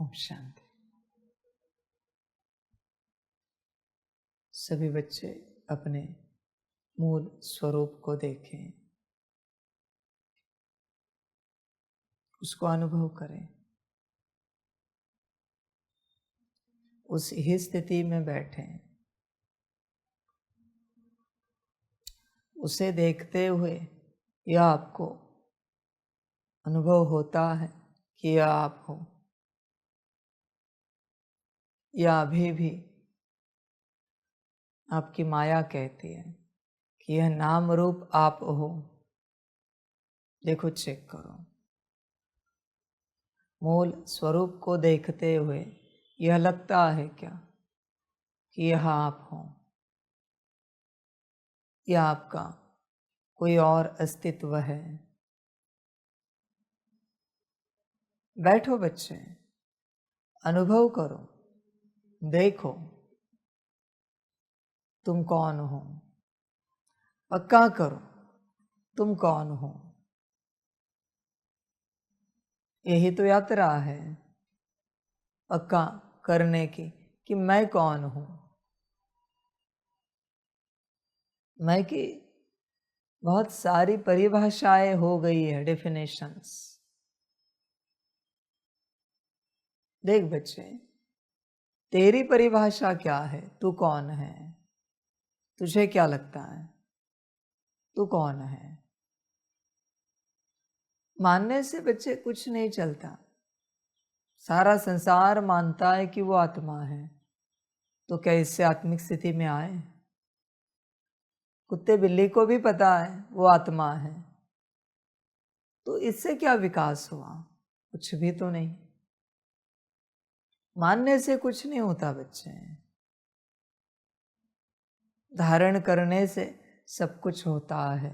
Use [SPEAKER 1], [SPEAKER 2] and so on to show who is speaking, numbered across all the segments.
[SPEAKER 1] ओम शांति। सभी बच्चे अपने मूल स्वरूप को देखें, उसको अनुभव करें, उस ही स्थिति में बैठें, उसे देखते हुए यह आपको अनुभव होता है कि यह आप हो, या अभी भी आपकी माया कहती है कि यह नाम रूप आप हो। देखो, चेक करो, मूल स्वरूप को देखते हुए यह लगता है क्या कि यह आप हो, या आपका कोई और अस्तित्व है? बैठो बच्चे, अनुभव करो, देखो तुम कौन हो, पक्का करो तुम कौन हो। यही तो यात्रा है पक्का करने की कि मैं कौन हूं। मैं की बहुत सारी परिभाषाएं हो गई है, डेफिनेशंस। देख बच्चे, तेरी परिभाषा क्या है? तू कौन है? तुझे क्या लगता है तू कौन है? मानने से बच्चे कुछ नहीं चलता। सारा संसार मानता है कि वो आत्मा है, तो क्या इससे आत्मिक स्थिति में आए? कुत्ते बिल्ली को भी पता है वो आत्मा है, तो इससे क्या विकास हुआ? कुछ भी तो नहीं। मानने से कुछ नहीं होता बच्चे, धारण करने से सब कुछ होता है।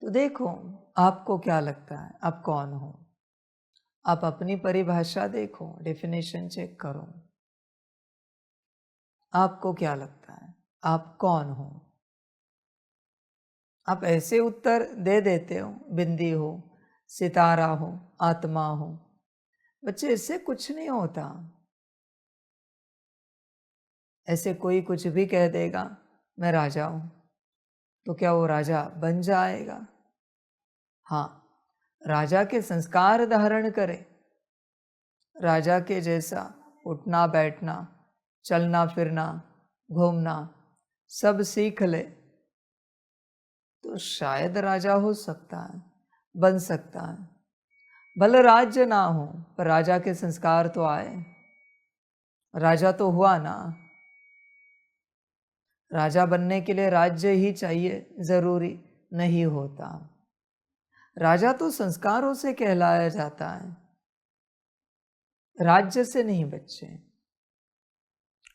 [SPEAKER 1] तो देखो, आपको क्या लगता है आप कौन हो? आप अपनी परिभाषा देखो, डेफिनेशन चेक करो। आपको क्या लगता है आप कौन हो? आप ऐसे उत्तर दे देते हो, बिंदी हो, सितारा हो, आत्मा हो। बच्चे, इससे कुछ नहीं होता। ऐसे कोई कुछ भी कह देगा मैं राजा हूं, तो क्या वो राजा बन जाएगा? हाँ, राजा के संस्कार धारण करे, राजा के जैसा उठना बैठना, चलना फिरना, घूमना सब सीख ले, तो शायद राजा हो सकता है, बन सकता है। भले राज्य ना हो, पर राजा के संस्कार तो आए, राजा तो हुआ ना। राजा बनने के लिए राज्य ही चाहिए जरूरी नहीं होता। राजा तो संस्कारों से कहलाया जाता है, राज्य से नहीं बच्चे।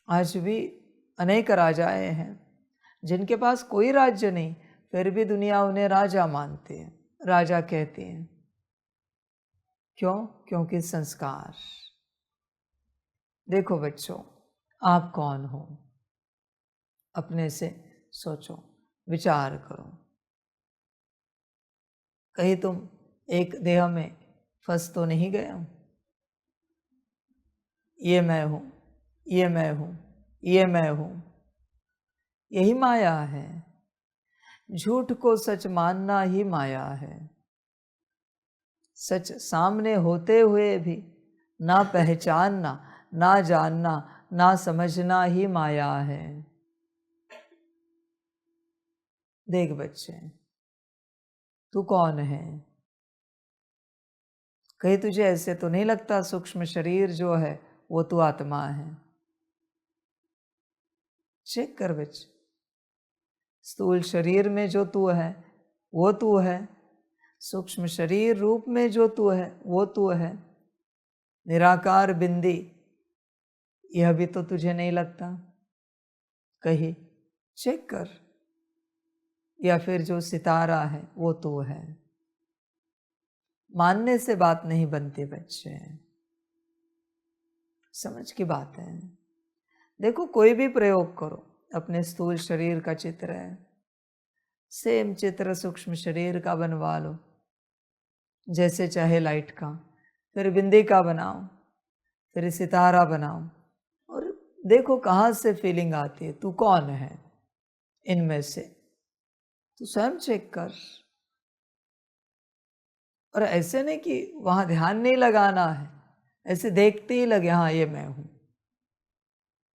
[SPEAKER 1] आज भी अनेक राजाएं हैं जिनके पास कोई राज्य नहीं, फिर भी दुनिया उन्हें राजा मानती है, राजा कहती है। क्यों? क्योंकि संस्कार। देखो बच्चों, आप कौन हो? अपने से सोचो, विचार करो। कहीं तुम एक देह में फंस तो नहीं गए हो? ये मैं हूं, ये मैं हूं, ये मैं हूं। यही माया है। झूठ को सच मानना ही माया है। सच सामने होते हुए भी ना पहचानना, ना जानना, ना समझना ही माया है। देख बच्चे, तू कौन है? कहीं तुझे ऐसे तो नहीं लगता सूक्ष्म शरीर जो है वो तू आत्मा है? चेक कर बच्चे, स्थूल शरीर में जो तू है वो तू है, सूक्ष्म शरीर रूप में जो तू है वो तू है। निराकार बिंदी, यह भी तो तुझे नहीं लगता? कहीं चेक कर। या फिर जो सितारा है वो तू है? मानने से बात नहीं बनती बच्चे, समझ की बात है। देखो, कोई भी प्रयोग करो, अपने स्थूल शरीर का चित्र है, सेम चित्र सूक्ष्म शरीर का बनवा लो, जैसे चाहे लाइट का, फिर बिंदी का बनाओ, फिर सितारा बनाओ और देखो कहाँ से फीलिंग आती है, तू कौन है इनमें से, तू स्वयं चेक कर। और ऐसे नहीं कि वहां ध्यान नहीं लगाना है, ऐसे देखते ही लगे हाँ ये मैं हूं,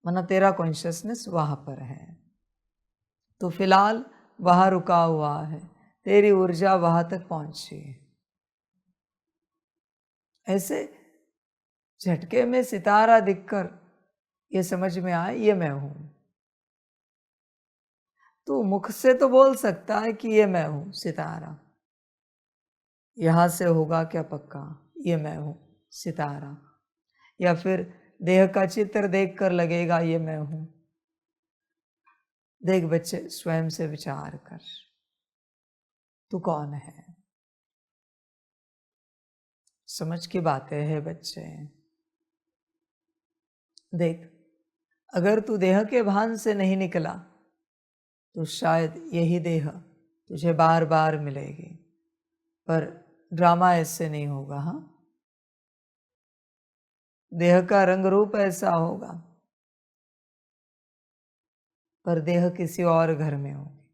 [SPEAKER 1] वरना तेरा कॉन्शियसनेस वहां पर है। तो फिलहाल वहां रुका हुआ है, तेरी ऊर्जा वहां तक पहुंची है। ऐसे झटके में सितारा दिखकर ये समझ में आए ये मैं हूं। तो मुख से तो बोल सकता है कि ये मैं हूं सितारा, यहां से होगा क्या पक्का, ये मैं हूं सितारा, या फिर देह का चित्र देखकर लगेगा ये मैं हूं। देख बच्चे, स्वयं से विचार कर, तू कौन है। समझ की बातें हैं बच्चे। देख, अगर तू देह के भान से नहीं निकला तो शायद यही देह तुझे बार बार मिलेगी, पर ड्रामा ऐसे नहीं होगा। हाँ, देह का रंग रूप ऐसा होगा, पर देह किसी और घर में होगी,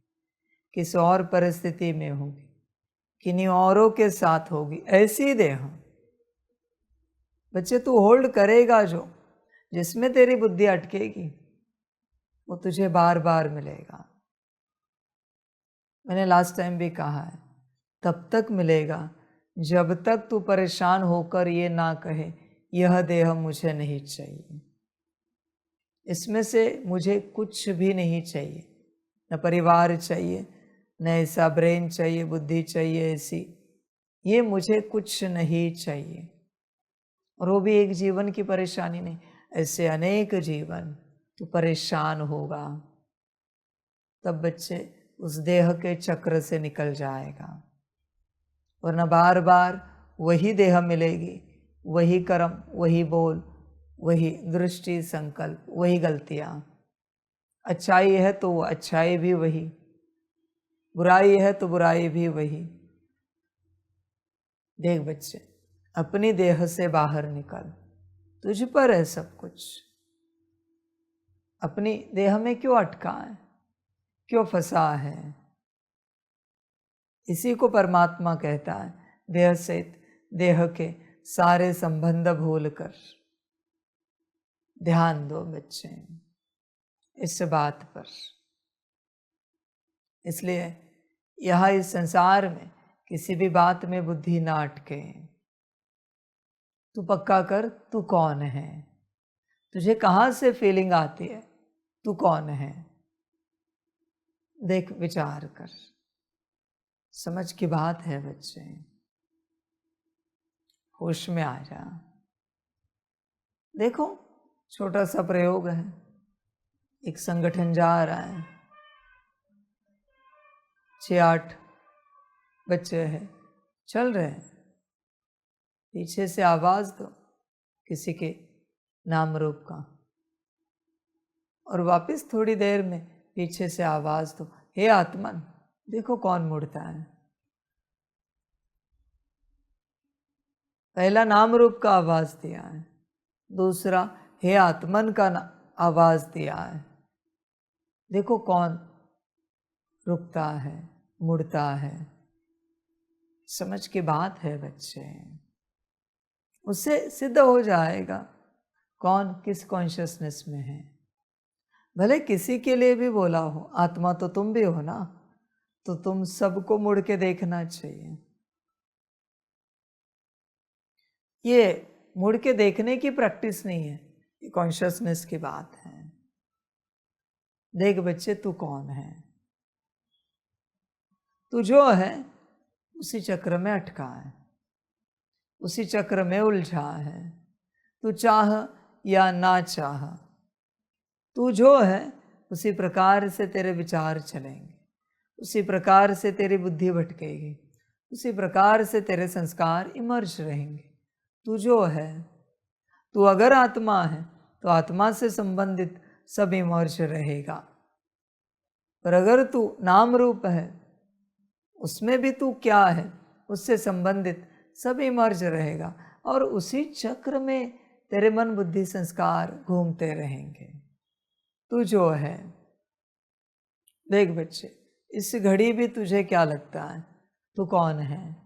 [SPEAKER 1] किसी और परिस्थिति में होगी, किन्हीं औरों के साथ होगी। ऐसी देह बच्चे तू होल्ड करेगा, जो जिसमें तेरी बुद्धि अटकेगी वो तुझे बार बार मिलेगा। मैंने लास्ट टाइम भी कहा है, तब तक मिलेगा जब तक तू परेशान होकर ये ना कहे यह देह मुझे नहीं चाहिए, इसमें से मुझे कुछ भी नहीं चाहिए, न परिवार चाहिए, न ऐसा ब्रेन चाहिए, बुद्धि चाहिए ऐसी, ये मुझे कुछ नहीं चाहिए। और वो भी एक जीवन की परेशानी नहीं, ऐसे अनेक जीवन तू परेशान होगा, तब बच्चे उस देह के चक्र से निकल जाएगा। वरना बार बार वही देह मिलेगी, वही कर्म, वही बोल, वही दृष्टि, संकल्प, वही गलतियां। अच्छाई है तो वो अच्छाई भी वही, बुराई है तो बुराई भी वही। देख बच्चे, अपनी देह से बाहर निकल, तुझ पर है सब कुछ। अपनी देह में क्यों अटका है, क्यों फंसा है? इसी को परमात्मा कहता है, देह से देह के सारे संबंध भूलकर। ध्यान दो बच्चे इस बात पर। इसलिए यह इस संसार में किसी भी बात में बुद्धि ना अटके। तू पक्का कर, तू कौन है, तुझे कहां से फीलिंग आती है, तू कौन है। देख, विचार कर, समझ की बात है बच्चे, होश में आ जा। देखो, छोटा सा प्रयोग है, एक संगठन जा रहा है, 6-8 बच्चे हैं, चल रहे हैं, पीछे से आवाज दो किसी के नाम रूप का, और वापस थोड़ी देर में पीछे से आवाज दो, हे आत्मन, देखो कौन मुड़ता है। पहला नाम रूप का आवाज दिया है, दूसरा हे आत्मन का आवाज दिया है। देखो कौन रुकता है, मुड़ता है। समझ की बात है बच्चे, उससे सिद्ध हो जाएगा कौन किस कॉन्शियसनेस में है। भले किसी के लिए भी बोला हो, आत्मा तो तुम भी हो ना, तो तुम सबको मुड़ के देखना चाहिए। ये मुड़ के देखने की प्रैक्टिस नहीं है, ये कॉन्शियसनेस की बात है। देख बच्चे, तू कौन है, तू जो है उसी चक्र में अटका है, उसी चक्र में उलझा है। तू चाह या ना चाह, तू जो है उसी प्रकार से तेरे विचार चलेंगे, उसी प्रकार से तेरी बुद्धि भटकेगी, उसी प्रकार से तेरे संस्कार इमर्ज रहेंगे। तू जो है, तू अगर आत्मा है तो आत्मा से संबंधित सब इमर्ज रहेगा, पर अगर तू नाम रूप है उसमें भी तू क्या है उससे संबंधित सब इमर्ज रहेगा। और उसी चक्र में तेरे मन बुद्धि संस्कार घूमते रहेंगे। तू जो है, देख बच्चे, इस घड़ी भी तुझे क्या लगता है तू कौन है?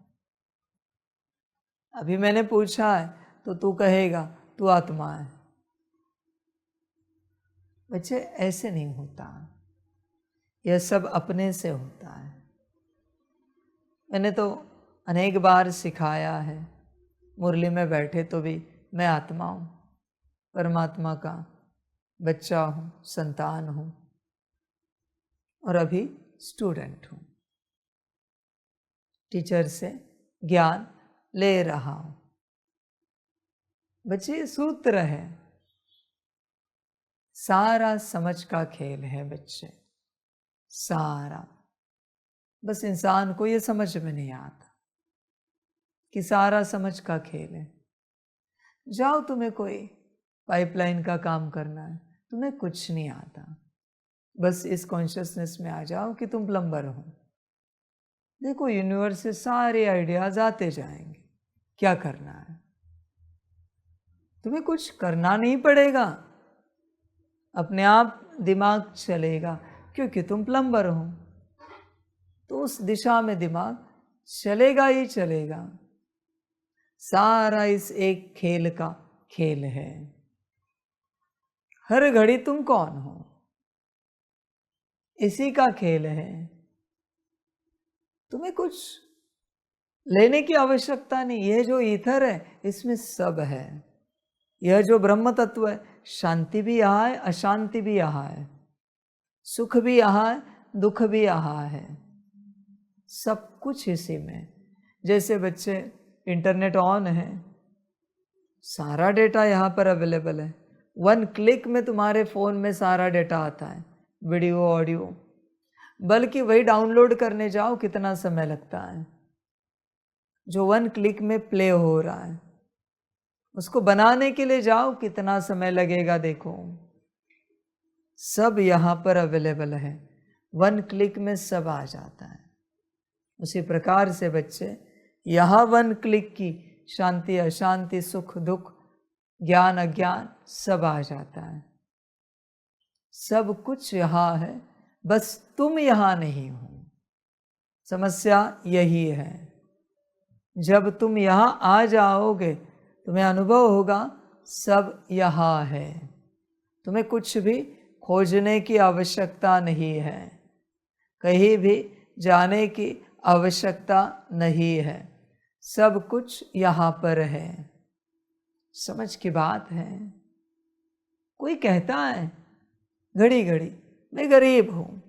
[SPEAKER 1] अभी मैंने पूछा है तो तू कहेगा तू आत्मा है। बच्चे ऐसे नहीं होता, यह सब अपने से होता है। मैंने तो अनेक बार सिखाया है, मुरली में बैठे तो भी मैं आत्मा हूँ, परमात्मा का बच्चा हूँ, संतान हूँ और अभी स्टूडेंट हूँ, टीचर से ज्ञान ले रहा हूँ। बच्चे सूत्र है, सारा समझ का खेल है बच्चे, सारा। बस इंसान को ये समझ में नहीं आता कि सारा समझ का खेल है। जाओ, तुम्हें कोई पाइपलाइन का काम करना है, तुम्हें कुछ नहीं आता, बस इस कॉन्शियसनेस में आ जाओ कि तुम प्लम्बर हो। देखो यूनिवर्स से सारे आइडियाज आते जाएंगे, क्या करना है? तुम्हें कुछ करना नहीं पड़ेगा, अपने आप दिमाग चलेगा, क्योंकि तुम प्लम्बर हो। तो उस दिशा में दिमाग चलेगा ही चलेगा। सारा इस एक खेल का खेल है। हर घड़ी तुम कौन हो, इसी का खेल है। तुम्हें कुछ लेने की आवश्यकता नहीं। यह जो ईथर है इसमें सब है। यह जो ब्रह्म तत्व है, शांति भी यहाँ है, अशांति भी यहाँ है, सुख भी यहाँ है, दुख भी यहाँ है, सब कुछ इसी में। जैसे बच्चे इंटरनेट ऑन है, सारा डेटा यहाँ पर अवेलेबल है। 1 क्लिक में तुम्हारे फ़ोन में सारा डेटा आता है, वीडियो, ऑडियो। बल्कि वही डाउनलोड करने जाओ कितना समय लगता है, जो 1 क्लिक में प्ले हो रहा है। उसको बनाने के लिए जाओ कितना समय लगेगा, देखो। सब यहाँ पर अवेलेबल है, 1 क्लिक में सब आ जाता है। उसी प्रकार से बच्चे यहाँ 1 क्लिक की शांति, अशांति, सुख, दुख, ज्ञान, अज्ञान सब आ जाता है। सब कुछ यहाँ है, बस तुम यहाँ नहीं हो। समस्या यही है। जब तुम यहाँ आ जाओगे तुम्हें अनुभव होगा सब यहाँ है। तुम्हें कुछ भी खोजने की आवश्यकता नहीं है, कहीं भी जाने की आवश्यकता नहीं है, सब कुछ यहाँ पर है। समझ की बात है। कोई कहता है घड़ी घड़ी मैं गरीब हूँ,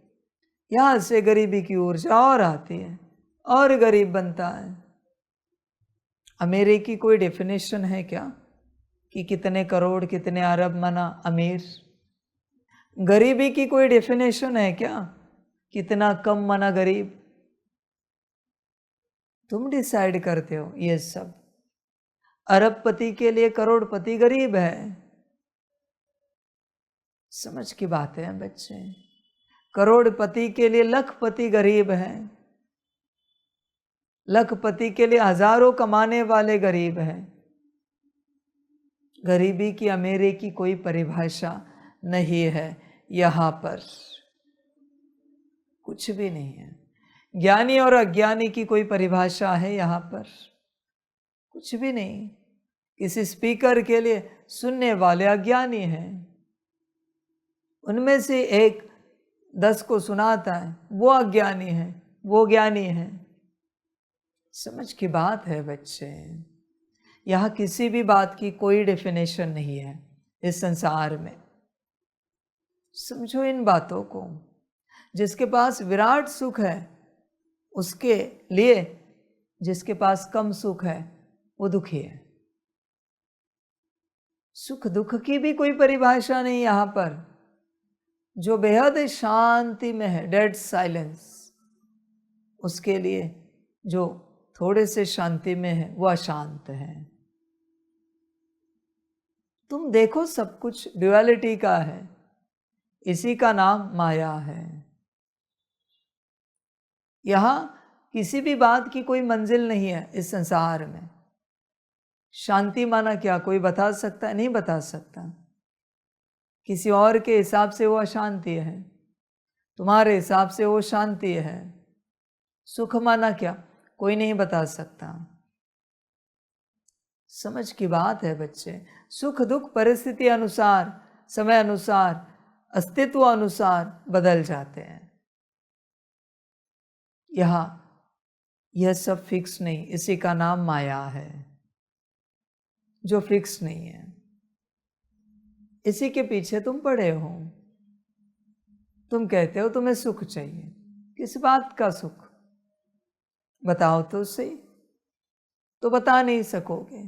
[SPEAKER 1] यहाँ से गरीबी की ऊर्जा और आती है और गरीब बनता है। अमीरी की कोई डेफिनेशन है क्या कि कितने करोड़, कितने अरब मना अमीर? गरीबी की कोई डेफिनेशन है क्या, कितना कम मना गरीब? तुम डिसाइड करते हो ये सब। अरबपति के लिए करोड़पति गरीब है। समझ की बात है बच्चे। करोड़पति के लिए लखपति गरीब है, लखपति के लिए हजारों कमाने वाले गरीब हैं। गरीबी की, अमीरी की कोई परिभाषा नहीं है यहाँ पर, कुछ भी नहीं है। ज्ञानी और अज्ञानी की कोई परिभाषा है यहाँ पर? कुछ भी नहीं। किसी स्पीकर के लिए सुनने वाले अज्ञानी हैं, उनमें से एक 10 को सुनाता है, वो अज्ञानी है, वो ज्ञानी है। समझ की बात है बच्चे। यहाँ किसी भी बात की कोई डेफिनेशन नहीं है इस संसार में। समझो इन बातों को। जिसके पास विराट सुख है उसके लिए जिसके पास कम सुख है वो दुखी है। सुख दुख की भी कोई परिभाषा नहीं यहाँ पर। जो बेहद शांति में है, डेड साइलेंस, उसके लिए जो थोड़े से शांति में है वो अशांत है। तुम देखो सब कुछ ड्युअलिटी का है, इसी का नाम माया है। यहाँ किसी भी बात की कोई मंजिल नहीं है इस संसार में। शांति माना क्या, कोई बता सकता है? नहीं बता सकता। किसी और के हिसाब से वो अशांति है, तुम्हारे हिसाब से वो शांति है। सुख माना क्या, कोई नहीं बता सकता। समझ की बात है बच्चे। सुख दुख परिस्थिति अनुसार, समय अनुसार, अस्तित्व अनुसार बदल जाते हैं। यह सब फिक्स नहीं, इसी का नाम माया है, जो फिक्स नहीं है। इसी के पीछे तुम पड़े हो। तुम कहते हो तुम्हें सुख चाहिए, किस बात का सुख बताओ तो सही। तो बता नहीं सकोगे।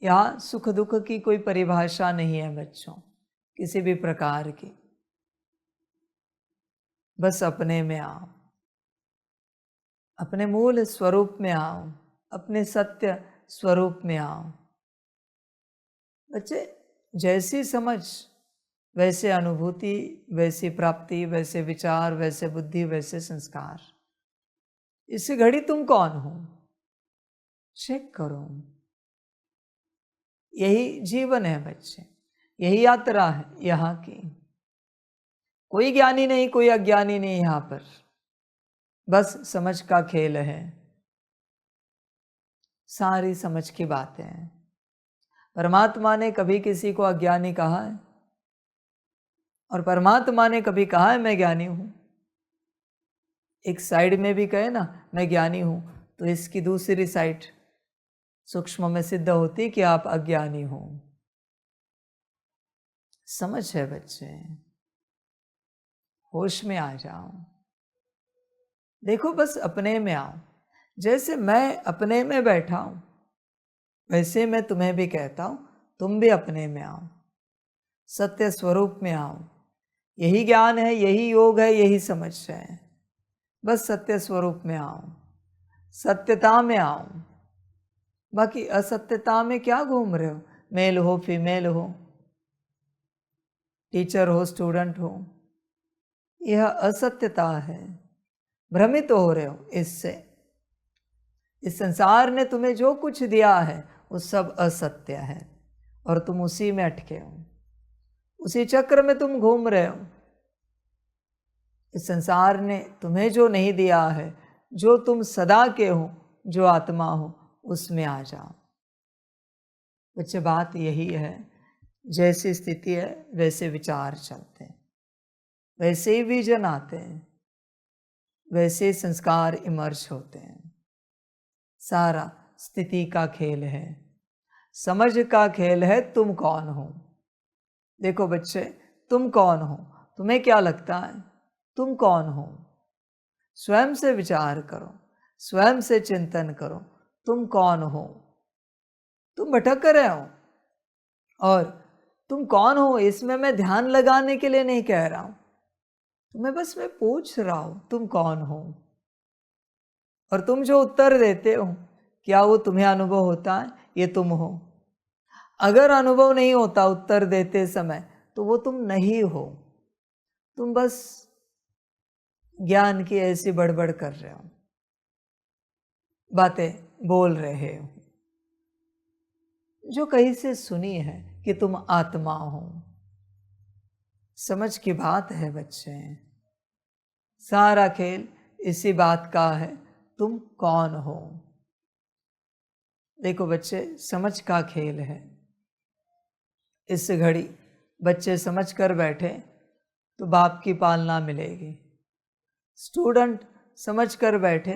[SPEAKER 1] यहाँ सुख दुख की कोई परिभाषा नहीं है बच्चों, किसी भी प्रकार की। बस अपने में आओ, अपने मूल स्वरूप में आओ, अपने सत्य स्वरूप में आओ। बच्चे, जैसी समझ वैसे अनुभूति, वैसी प्राप्ति, वैसे विचार, वैसे बुद्धि, वैसे संस्कार। इस घड़ी तुम कौन हो, चेक करो। यही जीवन है बच्चे, यही यात्रा है यहाँ की। कोई ज्ञानी नहीं, कोई अज्ञानी नहीं यहाँ पर, बस समझ का खेल है। सारी समझ की बातें हैं। परमात्मा ने कभी किसी को अज्ञानी कहा है? और परमात्मा ने कभी कहा है मैं ज्ञानी हूं? एक साइड में भी कहे ना मैं ज्ञानी हूं, तो इसकी दूसरी साइड सूक्ष्म में सिद्ध होती कि आप अज्ञानी हो। समझ है बच्चे, होश में आ जाओ। देखो, बस अपने में आओ। जैसे मैं अपने में बैठा हूं, वैसे मैं तुम्हें भी कहता हूं, तुम भी अपने में आओ, सत्य स्वरूप में आओ। यही ज्ञान है, यही योग है, यही समझ है। बस सत्य स्वरूप में आओ, सत्यता में आओ। बाकी असत्यता में क्या घूम रहे हो? मेल हो, फीमेल हो, टीचर हो, स्टूडेंट हो, यह असत्यता है। भ्रमित हो रहे हो इससे। इस संसार ने तुम्हें जो कुछ दिया है वो सब असत्य है, और तुम उसी में अटके हो, उसी चक्र में तुम घूम रहे हो। इस संसार ने तुम्हें जो नहीं दिया है, जो तुम सदा के हो, जो आत्मा हो, उसमें आ जाओ। बच्चे, बात यही है, जैसी स्थिति है वैसे विचार चलते हैं, वैसे ही विजन आते हैं, वैसे संस्कार इमर्ज होते हैं। सारा स्थिति का खेल है, समझ का खेल है। तुम कौन हो? देखो बच्चे, तुम कौन हो? तुम्हें क्या लगता है तुम कौन हो? स्वयं से विचार करो, स्वयं से चिंतन करो, तुम कौन हो? तुम भटक रहे हो, और तुम कौन हो इसमें मैं ध्यान लगाने के लिए नहीं कह रहा हूं, तुम्हें बस मैं पूछ रहा हूं तुम कौन हो। और तुम जो उत्तर देते हो, क्या वो तुम्हें अनुभव होता है ये तुम हो? अगर अनुभव नहीं होता उत्तर देते समय, तो वो तुम नहीं हो। तुम बस ज्ञान की ऐसी बड़बड़ कर रहे हो, बातें बोल रहे हो, जो कहीं से सुनी है कि तुम आत्मा हो। समझ की बात है बच्चे, सारा खेल इसी बात का है, तुम कौन हो। देखो बच्चे, समझ का खेल है। इस घड़ी बच्चे समझ कर बैठे तो बाप की पालना मिलेगी। स्टूडेंट समझ कर बैठे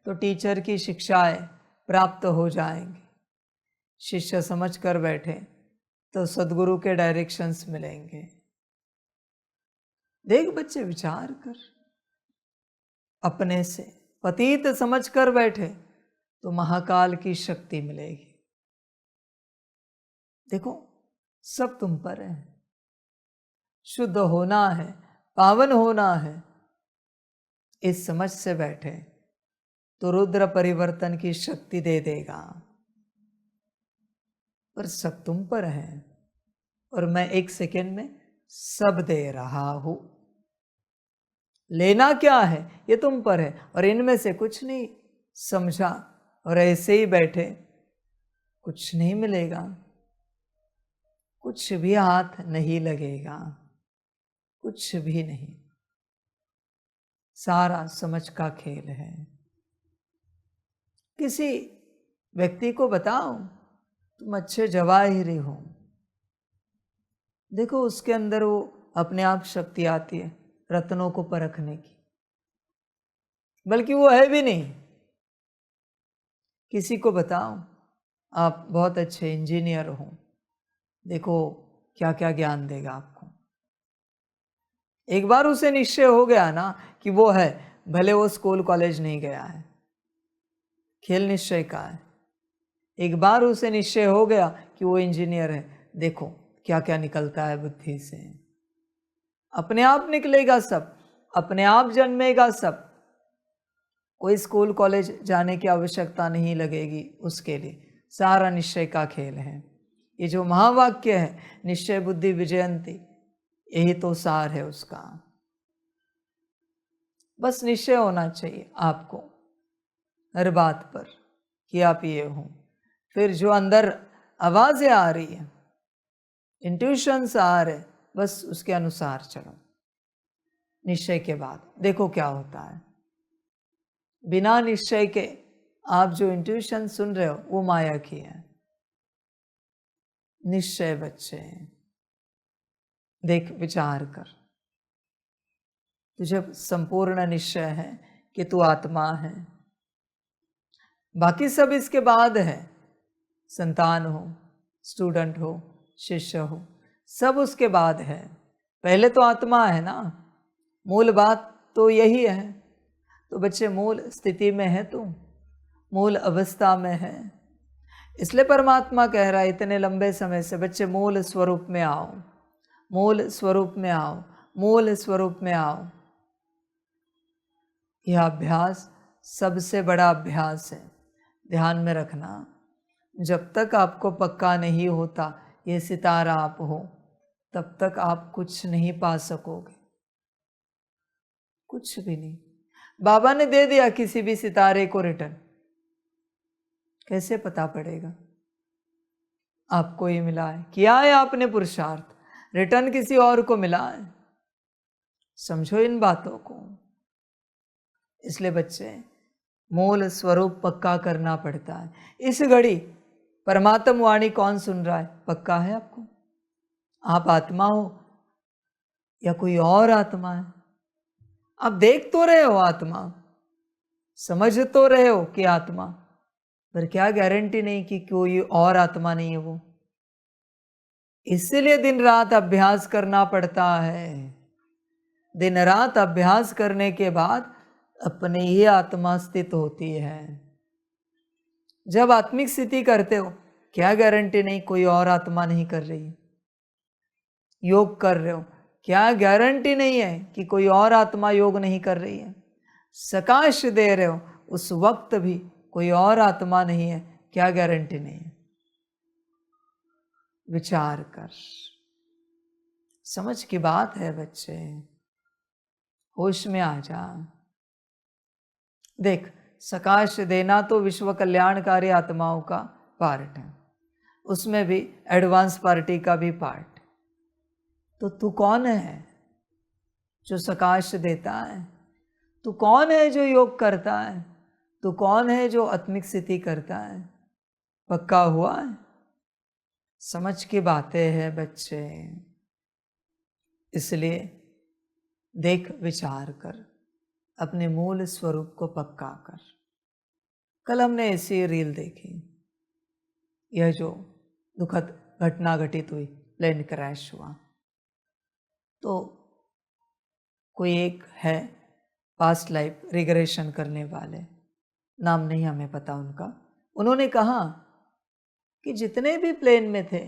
[SPEAKER 1] तो टीचर की शिक्षाएं प्राप्त हो जाएंगी। शिष्य समझ कर बैठे तो सद्गुरु के डायरेक्शंस मिलेंगे। देख बच्चे, विचार कर, अपने से पतित समझ कर बैठे तो महाकाल की शक्ति मिलेगी। देखो, सब तुम पर है। शुद्ध होना है, पावन होना है, इस समझ से बैठे तो रुद्र परिवर्तन की शक्ति दे देगा। पर सब तुम पर है, और मैं एक सेकेंड में सब दे रहा हूं। लेना क्या है ये तुम पर है, और इनमें से कुछ नहीं समझा और ऐसे ही बैठे कुछ नहीं मिलेगा, कुछ भी हाथ नहीं लगेगा, कुछ भी नहीं। सारा समझ का खेल है। किसी व्यक्ति को बताओ तुम अच्छे जवाहिरी हो, देखो उसके अंदर वो अपने आप शक्ति आती है रत्नों को परखने की, बल्कि वो है भी नहीं। किसी को बताओ आप बहुत अच्छे इंजीनियर हो, देखो क्या क्या ज्ञान देगा आपको। एक बार उसे निश्चय हो गया ना कि वो है, भले वो स्कूल कॉलेज नहीं गया है, खेल निश्चय का है। एक बार उसे निश्चय हो गया कि वो इंजीनियर है, देखो क्या क्या निकलता है बुद्धि से। अपने आप निकलेगा सब, अपने आप जन्मेगा सब। कोई स्कूल कॉलेज जाने की आवश्यकता नहीं लगेगी उसके लिए, सारा निश्चय का खेल है। ये जो महावाक्य है निश्चय बुद्धि विजयंती, यही तो सार है उसका। बस निश्चय होना चाहिए आपको हर बात पर कि आप ये हो। फिर जो अंदर आवाजें आ रही है, इंट्यूशंस आ रहे, बस उसके अनुसार चलो। निश्चय के बाद देखो क्या होता है। बिना निश्चय के आप जो इंट्यूशन सुन रहे हो वो माया की है। निश्चय बच्चे, देख विचार कर, तुझे संपूर्ण निश्चय है कि तू आत्मा है। बाकी सब इसके बाद है, संतान हो, स्टूडेंट हो, शिष्य हो, सब उसके बाद है। पहले तो आत्मा है ना, मूल बात तो यही है। तो बच्चे मूल स्थिति में है, तू मूल अवस्था में है। इसलिए परमात्मा कह रहा है इतने लंबे समय से, बच्चे मूल स्वरूप में आओ, मूल स्वरूप में आओ, मूल स्वरूप में आओ। यह अभ्यास सबसे बड़ा अभ्यास है, ध्यान में रखना। जब तक आपको पक्का नहीं होता ये सितारा आप हो, तब तक आप कुछ नहीं पा सकोगे, कुछ भी नहीं। बाबा ने दे दिया किसी भी सितारे को रिटर्न, कैसे पता पड़ेगा आपको ही मिला है? किया है आपने पुरुषार्थ, रिटर्न किसी और को मिला है। समझो इन बातों को। इसलिए बच्चे मूल स्वरूप पक्का करना पड़ता है। इस घड़ी परमात्म वाणी कौन सुन रहा है, पक्का है आपको? आप आत्मा हो या कोई और आत्मा है? आप देख तो रहे हो आत्मा, समझ तो रहे हो कि आत्मा, पर क्या गारंटी नहीं कि कोई और आत्मा नहीं है वो। इसलिए दिन रात अभ्यास करना पड़ता है। दिन रात अभ्यास करने के बाद अपने ही आत्मा स्थित होती है। जब आत्मिक स्थिति करते हो, क्या गारंटी नहीं कोई और आत्मा नहीं कर रही है। योग कर रहे हो, क्या गारंटी नहीं है कि कोई और आत्मा योग नहीं कर रही है। सकाश दे रहे हो, उस वक्त भी कोई और आत्मा नहीं है, क्या गारंटी नहीं है। विचार कर, समझ की बात है बच्चे, होश में आ जा। देख, सकाश देना तो विश्व कल्याणकारी आत्माओं का पार्ट है, उसमें भी एडवांस पार्टी का भी पार्ट। तो तू कौन है जो सकाश देता है? तू कौन है जो योग करता है? तू कौन है जो आत्मिक स्थिति करता है? पक्का हुआ है? समझ की बातें हैं बच्चे। इसलिए देख, विचार कर, अपने मूल स्वरूप को पक्का कर। कल हमने ऐसी रील देखी, यह जो दुखद घटना घटित हुई, प्लेन क्रैश हुआ, तो कोई एक है पास्ट लाइफ रिग्रेशन करने वाले, नाम नहीं हमें पता उनका। उन्होंने कहा कि जितने भी प्लेन में थे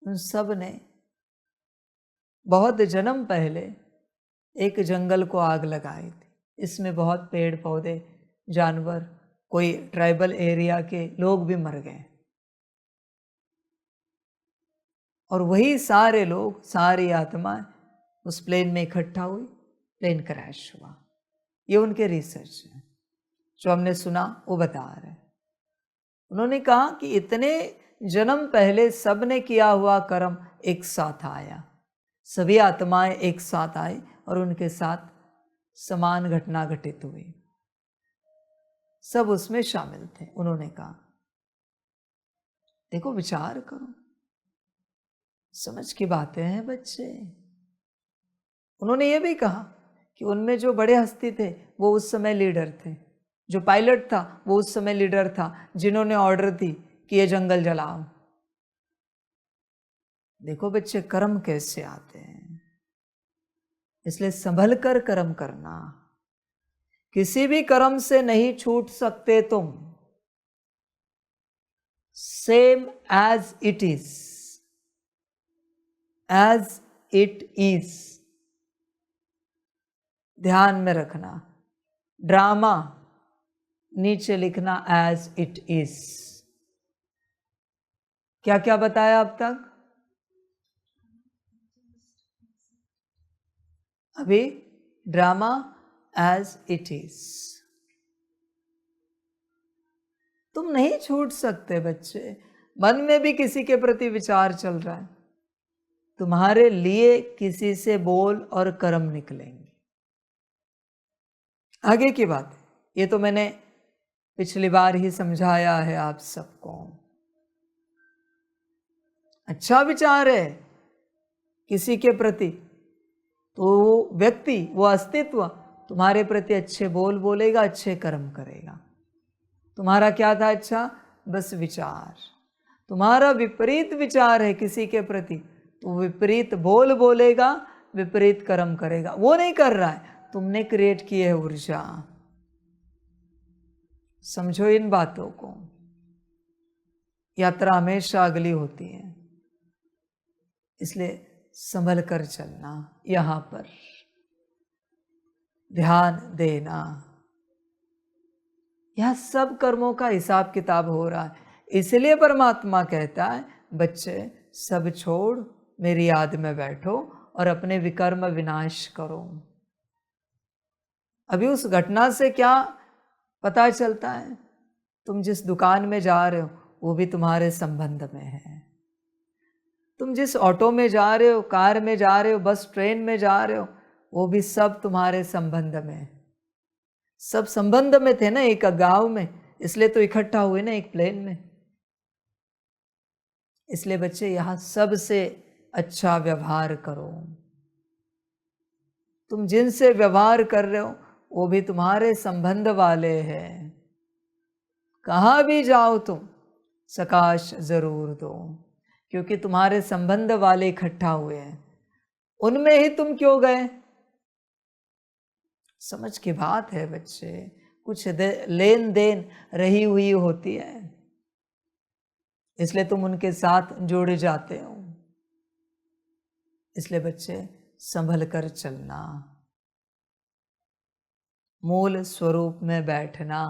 [SPEAKER 1] उन सब ने बहुत जन्म पहले एक जंगल को आग लगाई थी। इसमें बहुत पेड़ पौधे, जानवर, कोई ट्राइबल एरिया के लोग भी मर गए। और वही सारे लोग, सारी आत्माएं उस प्लेन में इकट्ठा हुई, प्लेन क्रैश हुआ। ये उनके रिसर्च है, जो हमने सुना वो बता रहे। उन्होंने कहा कि इतने जन्म पहले सबने किया हुआ कर्म एक साथ आया, सभी आत्माएं एक साथ आई और उनके साथ समान घटना घटित हुई, सब उसमें शामिल थे। उन्होंने कहा देखो विचार करो, समझ की बातें हैं बच्चे। उन्होंने ये भी कहा कि उनमें जो बड़े हस्ती थे वो उस समय लीडर थे, जो पायलट था वो उस समय लीडर था, जिन्होंने ऑर्डर दी कि ये जंगल जलाओ। देखो बच्चे कर्म कैसे आते हैं, इसलिए संभल कर कर्म करना। किसी भी कर्म से नहीं छूट सकते तुम। Same as it is, as it is, ध्यान में रखना। ड्रामा नीचे लिखना एज इट इज। क्या क्या बताया अब तक? अभी ड्रामा एज इट इज। तुम नहीं छूट सकते बच्चे। मन में भी किसी के प्रति विचार चल रहा है, तुम्हारे लिए किसी से बोल और कर्म निकलेंगे। आगे की बात ये तो मैंने पिछली बार ही समझाया है आप सबको। अच्छा विचार है किसी के प्रति तो वो व्यक्ति, वो अस्तित्व तुम्हारे प्रति अच्छे बोल बोलेगा, अच्छे कर्म करेगा। तुम्हारा क्या था? अच्छा बस विचार। तुम्हारा विपरीत विचार है किसी के प्रति तो विपरीत बोल बोलेगा, विपरीत कर्म करेगा। वो नहीं कर रहा है, तुमने क्रिएट की है ऊर्जा। समझो इन बातों को। यात्रा हमेशा अगली होती है, इसलिए संभल कर चलना, यहां पर ध्यान देना। यह सब कर्मों का हिसाब किताब हो रहा है। इसलिए परमात्मा कहता है बच्चे सब छोड़ मेरी याद में बैठो और अपने विकर्म विनाश करो। अभी उस घटना से क्या पता चलता है? तुम जिस दुकान में जा रहे हो वो भी तुम्हारे संबंध में है। तुम जिस ऑटो में जा रहे हो, कार में जा रहे हो, बस ट्रेन में जा रहे हो, वो भी सब तुम्हारे संबंध में है। सब संबंध में थे ना एक गांव में, इसलिए तो इकट्ठा हुए ना एक प्लेन में। इसलिए बच्चे यहां सबसे अच्छा व्यवहार करो। तुम जिनसे व्यवहार कर रहे हो वो भी तुम्हारे संबंध वाले हैं। कहां भी जाओ तुम सकाश जरूर दो, क्योंकि तुम्हारे संबंध वाले इकट्ठा हुए हैं। उनमें ही तुम क्यों गए? समझ की बात है बच्चे। कुछ लेन देन रही हुई होती है, इसलिए तुम उनके साथ जुड़ जाते हो। इसलिए बच्चे संभल कर चलना, मूल स्वरूप में बैठना,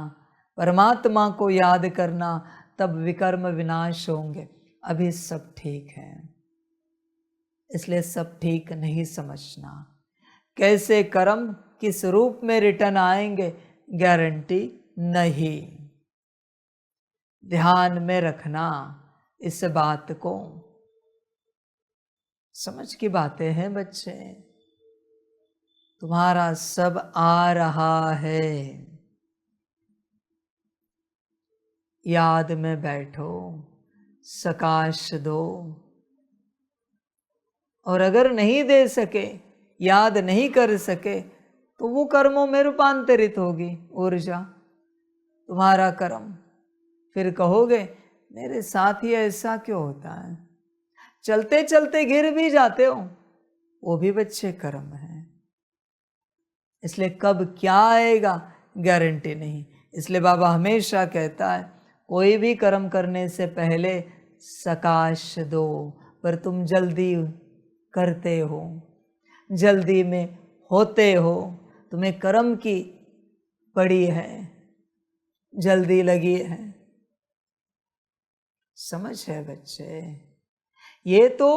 [SPEAKER 1] परमात्मा को याद करना, तब विकर्म विनाश होंगे। अभी सब ठीक है, इसलिए सब ठीक नहीं समझना। कैसे कर्म किस रूप में रिटर्न आएंगे गारंटी नहीं। ध्यान में रखना इस बात को। समझ की बातें हैं बच्चे। तुम्हारा सब आ रहा है, याद में बैठो, सकाश दो। और अगर नहीं दे सके, याद नहीं कर सके, तो वो कर्मों में रूपांतरित होगी ऊर्जा, तुम्हारा कर्म। फिर कहोगे मेरे साथ ही ऐसा क्यों होता है? चलते चलते गिर भी जाते हो, वो भी बच्चे कर्म है। इसलिए कब क्या आएगा गारंटी नहीं। इसलिए बाबा हमेशा कहता है कोई भी कर्म करने से पहले सकाश दो, पर तुम जल्दी करते हो, जल्दी में होते हो, तुम्हें कर्म की पड़ी है, जल्दी लगी है। समझ है बच्चे? ये तो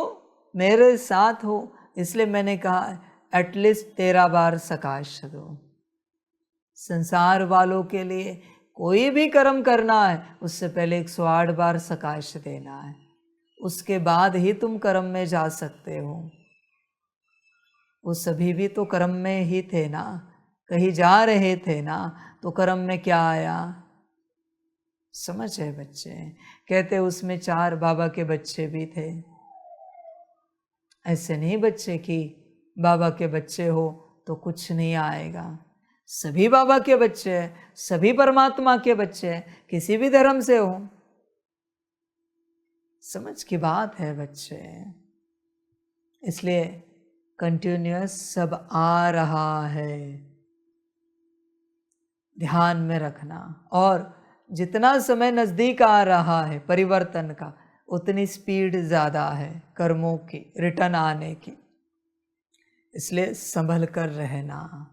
[SPEAKER 1] मेरे साथ हो, इसलिए मैंने कहा एटलीस्ट 13 बार सकाश दो। संसार वालों के लिए कोई भी कर्म करना है उससे पहले 108 बार सकाश देना है, उसके बाद ही तुम कर्म में जा सकते हो। वो सभी भी तो कर्म में ही थे ना, कहीं जा रहे थे ना, तो कर्म में क्या आया? समझ है बच्चे? कहते उसमें 4 बाबा के बच्चे भी थे। ऐसे नहीं बच्चे कि बाबा के बच्चे हो तो कुछ नहीं आएगा। सभी बाबा के बच्चे हैं, सभी परमात्मा के बच्चे हैं, किसी भी धर्म से हो। समझ की बात है बच्चे। इसलिए कंटिन्यूअस सब आ रहा है, ध्यान में रखना। और जितना समय नजदीक आ रहा है परिवर्तन का, उतनी स्पीड ज्यादा है कर्मों की रिटर्न आने की। इसलिए संभल कर रहना।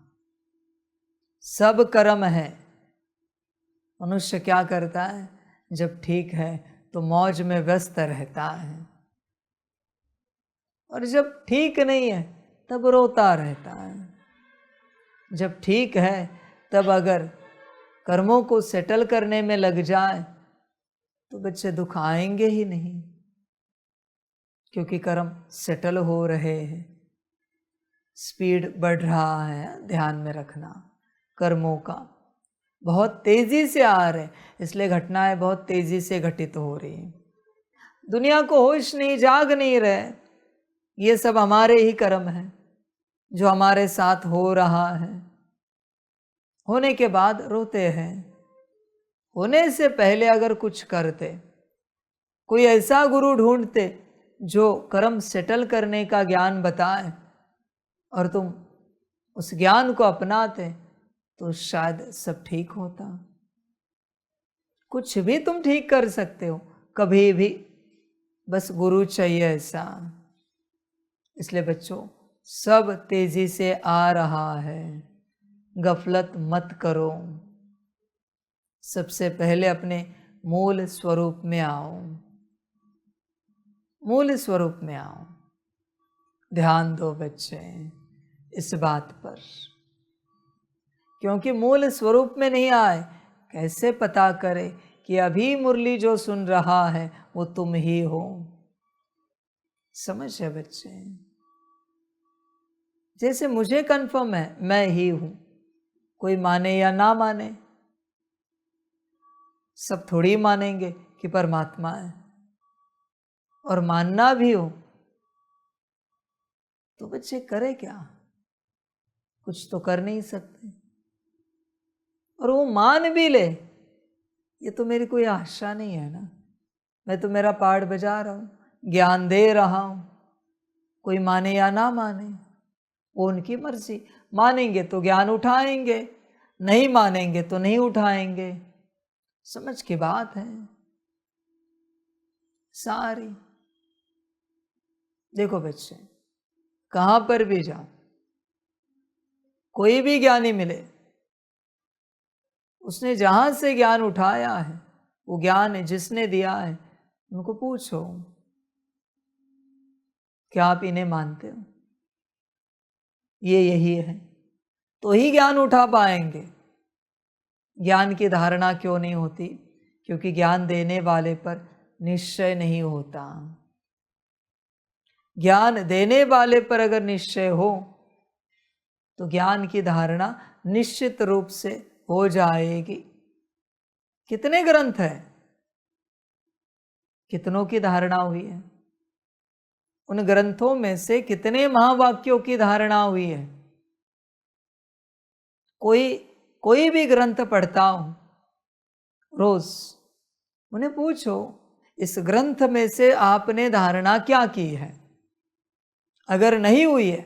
[SPEAKER 1] सब कर्म है। मनुष्य क्या करता है? जब ठीक है तो मौज में व्यस्त रहता है, और जब ठीक नहीं है तब रोता रहता है। जब ठीक है तब अगर कर्मों को सेटल करने में लग जाए तो बच्चे दुख आएंगे ही नहीं, क्योंकि कर्म सेटल हो रहे हैं, स्पीड बढ़ रहा है। ध्यान में रखना, कर्मों का बहुत तेजी से आ रहे, इसलिए घटनाएं बहुत तेजी से घटित हो रही हैं। दुनिया को होश नहीं, जाग नहीं रहे। ये सब हमारे ही कर्म है जो हमारे साथ हो रहा है। होने के बाद रोते हैं। होने से पहले अगर कुछ करते, कोई ऐसा गुरु ढूंढते जो कर्म सेटल करने का ज्ञान बताए, और तुम उस ज्ञान को अपनाते, तो शायद सब ठीक होता। कुछ भी तुम ठीक कर सकते हो कभी भी, बस गुरु चाहिए ऐसा। इसलिए बच्चों, सब तेजी से आ रहा है, गफलत मत करो। सबसे पहले अपने मूल स्वरूप में आओ, मूल स्वरूप में आओ। ध्यान दो बच्चे इस बात पर, क्योंकि मूल स्वरूप में नहीं आए कैसे पता करे कि अभी मुरली जो सुन रहा है वो तुम ही हो। समझ है बच्चे? जैसे मुझे कंफर्म है मैं ही हूं, कोई माने या ना माने, सब थोड़ी मानेंगे कि परमात्मा है। और मानना भी हो तो बच्चे करे क्या? कुछ तो कर नहीं सकते। और वो मान भी ले, ये तो मेरी कोई आशा नहीं है ना। मैं तो मेरा पाठ बजा रहा हूं, ज्ञान दे रहा हूं। कोई माने या ना माने वो उनकी मर्जी। मानेंगे तो ज्ञान उठाएंगे, नहीं मानेंगे तो नहीं उठाएंगे। समझ की बात है सारी। देखो बच्चे, कहां पर भी जाओ, कोई भी ज्ञानी मिले, उसने जहां से ज्ञान उठाया है, वो ज्ञान जिसने दिया है, उनको पूछो क्या आप इन्हें मानते हो? ये यही है, तो ही ज्ञान उठा पाएंगे। ज्ञान की धारणा क्यों नहीं होती? क्योंकि ज्ञान देने वाले पर निश्चय नहीं होता। ज्ञान देने वाले पर अगर निश्चय हो तो ज्ञान की धारणा निश्चित रूप से हो जाएगी। कितने ग्रंथ हैं, कितनों की धारणा हुई है? उन ग्रंथों में से कितने महावाक्यों की धारणा हुई है? कोई भी ग्रंथ पढ़ता हो रोज, उन्हें पूछो इस ग्रंथ में से आपने धारणा क्या की है? अगर नहीं हुई है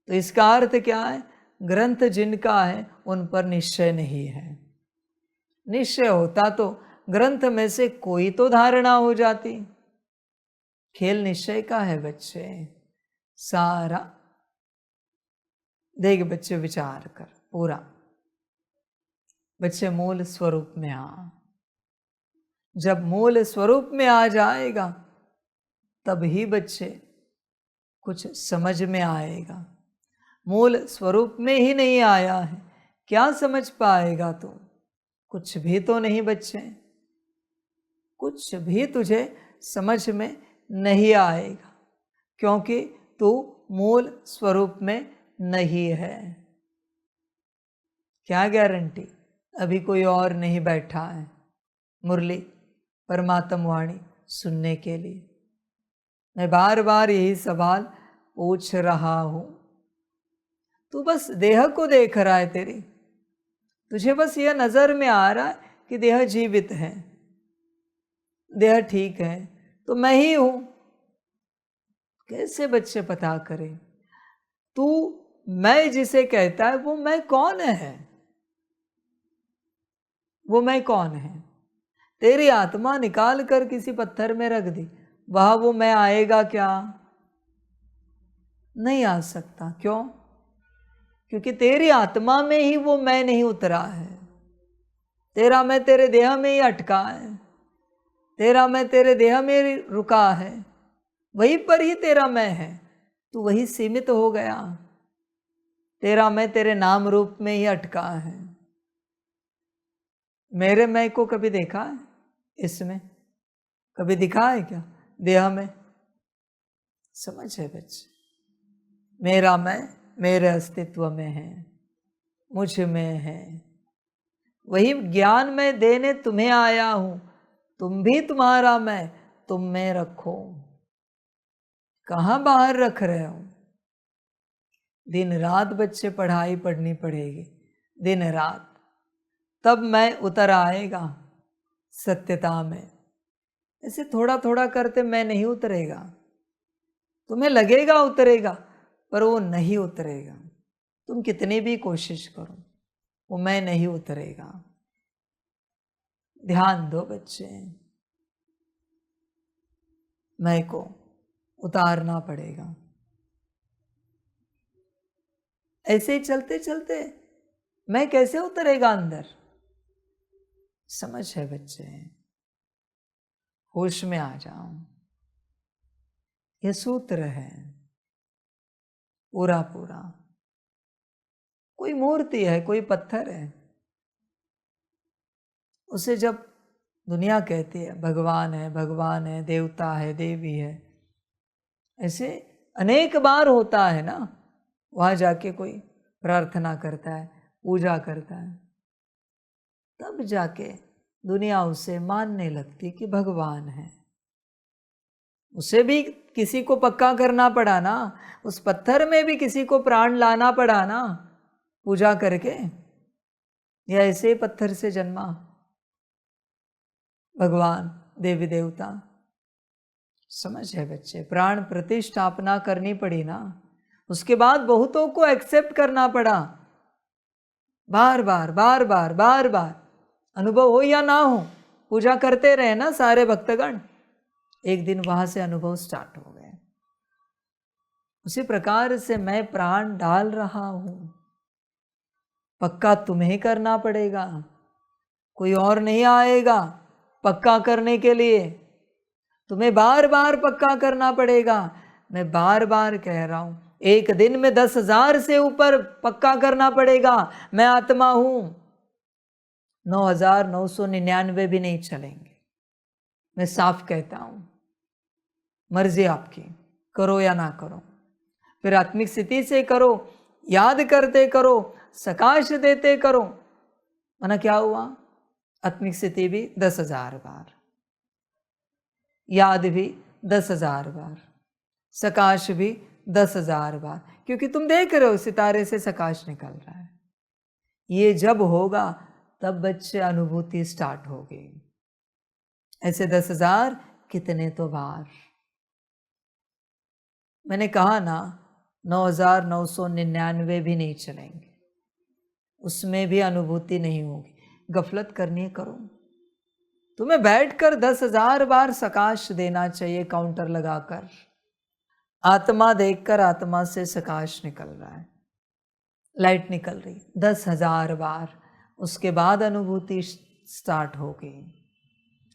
[SPEAKER 1] तो इसका अर्थ क्या है? ग्रंथ जिनका है उन पर निश्चय नहीं है। निश्चय होता तो ग्रंथ में से कोई तो धारणा हो जाती। खेल निश्चय का है बच्चे सारा। देख बच्चे विचार कर पूरा। बच्चे मूल स्वरूप में आ। जब मूल स्वरूप में आ जाएगा तब ही बच्चे कुछ समझ में आएगा। मूल स्वरूप में ही नहीं आया है, क्या समझ पाएगा तू? कुछ भी तो नहीं बच्चे, कुछ भी तुझे समझ में नहीं आएगा, क्योंकि तू मूल स्वरूप में नहीं है। क्या गारंटी? अभी कोई और नहीं बैठा है मुरली परमात्म वाणी सुनने के लिए। मैं बार बार यही सवाल पूछ रहा हूं। तू बस देह को देख रहा है, तेरी तुझे बस यह नजर में आ रहा है कि देह जीवित है, देह ठीक है, तो मैं ही हूं। कैसे बच्चे पता करें तू मैं जिसे कहता है वो मैं कौन है? वो मैं कौन है? तेरी आत्मा निकाल कर किसी पत्थर में रख दी, वहां वो मैं आएगा क्या? नहीं आ सकता। क्यों? क्योंकि तेरी आत्मा में ही वो मैं नहीं उतरा है। तेरा मैं तेरे देह में ही अटका है, तेरा मैं तेरे देह में रुका है, वहीं पर ही तेरा मैं है। तू वही सीमित हो गया, तेरा मैं तेरे नाम रूप में ही अटका है। मेरे मैं को कभी देखा है? इसमें कभी दिखा है क्या? देह में? समझ है बच्चे, मेरा मैं मेरे अस्तित्व में है, मुझ में है। वही ज्ञान मैं देने तुम्हें आया हूं, तुम भी तुम्हारा मैं तुम में रखो। कहां बाहर रख रहे हो? दिन रात बच्चे पढ़ाई पढ़नी पड़ेगी, दिन रात, तब मैं उतर आएगा सत्यता में। ऐसे थोड़ा थोड़ा करते मैं नहीं उतरेगा। तुम्हें लगेगा उतरेगा, पर वो नहीं उतरेगा। तुम कितनी भी कोशिश करो, वो मैं नहीं उतरेगा। ध्यान दो बच्चे, मैं को उतारना पड़ेगा। ऐसे ही चलते चलते मैं कैसे उतरेगा अंदर? समझ है बच्चे, होश में आ जाओ। यह सूत्र है पूरा पूरा। कोई मूर्ति है, कोई पत्थर है, उसे जब दुनिया कहती है भगवान है, भगवान है, देवता है, देवी है, ऐसे अनेक बार होता है ना। वहां जाके कोई प्रार्थना करता है, पूजा करता है, तब जाके दुनिया उसे मानने लगती कि भगवान है। उसे भी किसी को पक्का करना पड़ा ना, उस पत्थर में भी किसी को प्राण लाना पड़ा ना पूजा करके। या ऐसे पत्थर से जन्मा भगवान, देवी देवता? समझ है बच्चे, प्राण प्रतिष्ठापना करनी पड़ी ना, उसके बाद बहुतों को एक्सेप्ट करना पड़ा। बार बार बार बार बार बार अनुभव हो या ना हो, पूजा करते रहे ना सारे भक्तगण, एक दिन वहां से अनुभव स्टार्ट हो गए। उसी प्रकार से मैं प्राण डाल रहा हूं, पक्का तुम्हें करना पड़ेगा, कोई और नहीं आएगा पक्का करने के लिए। तुम्हें बार बार पक्का करना पड़ेगा। मैं बार बार कह रहा हूं, एक दिन में 10,000 से ऊपर पक्का करना पड़ेगा मैं आत्मा हूं। 9,999 भी नहीं चलेंगे। मैं साफ कहता हूं, मर्जी आपकी, करो या ना करो। फिर आत्मिक स्थिति से करो, याद करते करो, सकाश देते करो। माना क्या हुआ? आत्मिक स्थिति भी 10,000 बार, याद भी 10,000 बार, सकाश भी 10,000 बार, क्योंकि तुम देख रहे हो सितारे से सकाश निकल रहा है। ये जब होगा तब बच्चे अनुभूति स्टार्ट होगी। ऐसे 10,000 कितने तो बार। मैंने कहा ना 9,999 भी नहीं चलेंगे, उसमें भी अनुभूति नहीं होगी। गफलत करनी करो। तुम्हें बैठकर 10,000 बार सकाश देना चाहिए काउंटर लगाकर। आत्मा देखकर आत्मा से सकाश निकल रहा है, लाइट निकल रही 10,000 बार, उसके बाद अनुभूति स्टार्ट होगी,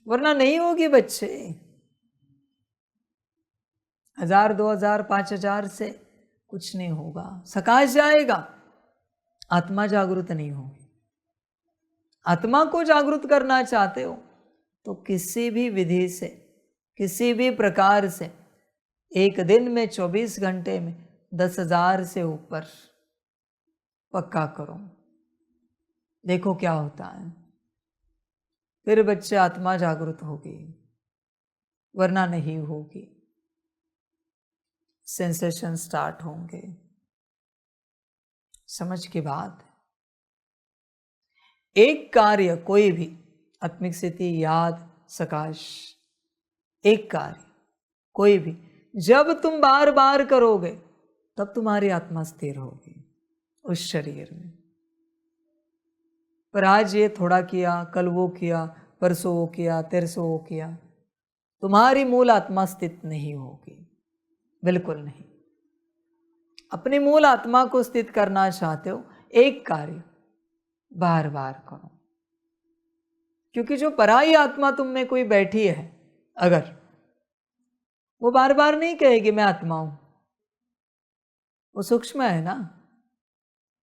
[SPEAKER 1] वरना नहीं होगी बच्चे। 1,000, 2,000, 5,000 से कुछ नहीं होगा। सकाश जाएगा, आत्मा जागृत नहीं होगी। आत्मा को जागृत करना चाहते हो तो किसी भी विधि से, किसी भी प्रकार से एक दिन में 24 घंटे में 10,000 से ऊपर पक्का करो। देखो क्या होता है। फिर बच्चे आत्मा जागृत होगी, वरना नहीं होगी। सेंसेशन स्टार्ट होंगे। समझ की बात है। एक कार्य कोई भी, आत्मिक स्थिति, याद, सकाश, एक कार्य कोई भी जब तुम बार बार करोगे तब तुम्हारी आत्मा स्थिर होगी उस शरीर में। पर आज ये थोड़ा किया, कल वो किया, परसों वो किया, तेरसों वो किया, तुम्हारी मूल आत्मा स्थित नहीं होगी, बिल्कुल नहीं। अपनी मूल आत्मा को स्थित करना चाहते हो, एक कार्य बार बार करो। क्योंकि जो पराई आत्मा तुम में कोई बैठी है, अगर वो बार बार नहीं कहेगी मैं आत्मा हूं, वो सूक्ष्म है ना,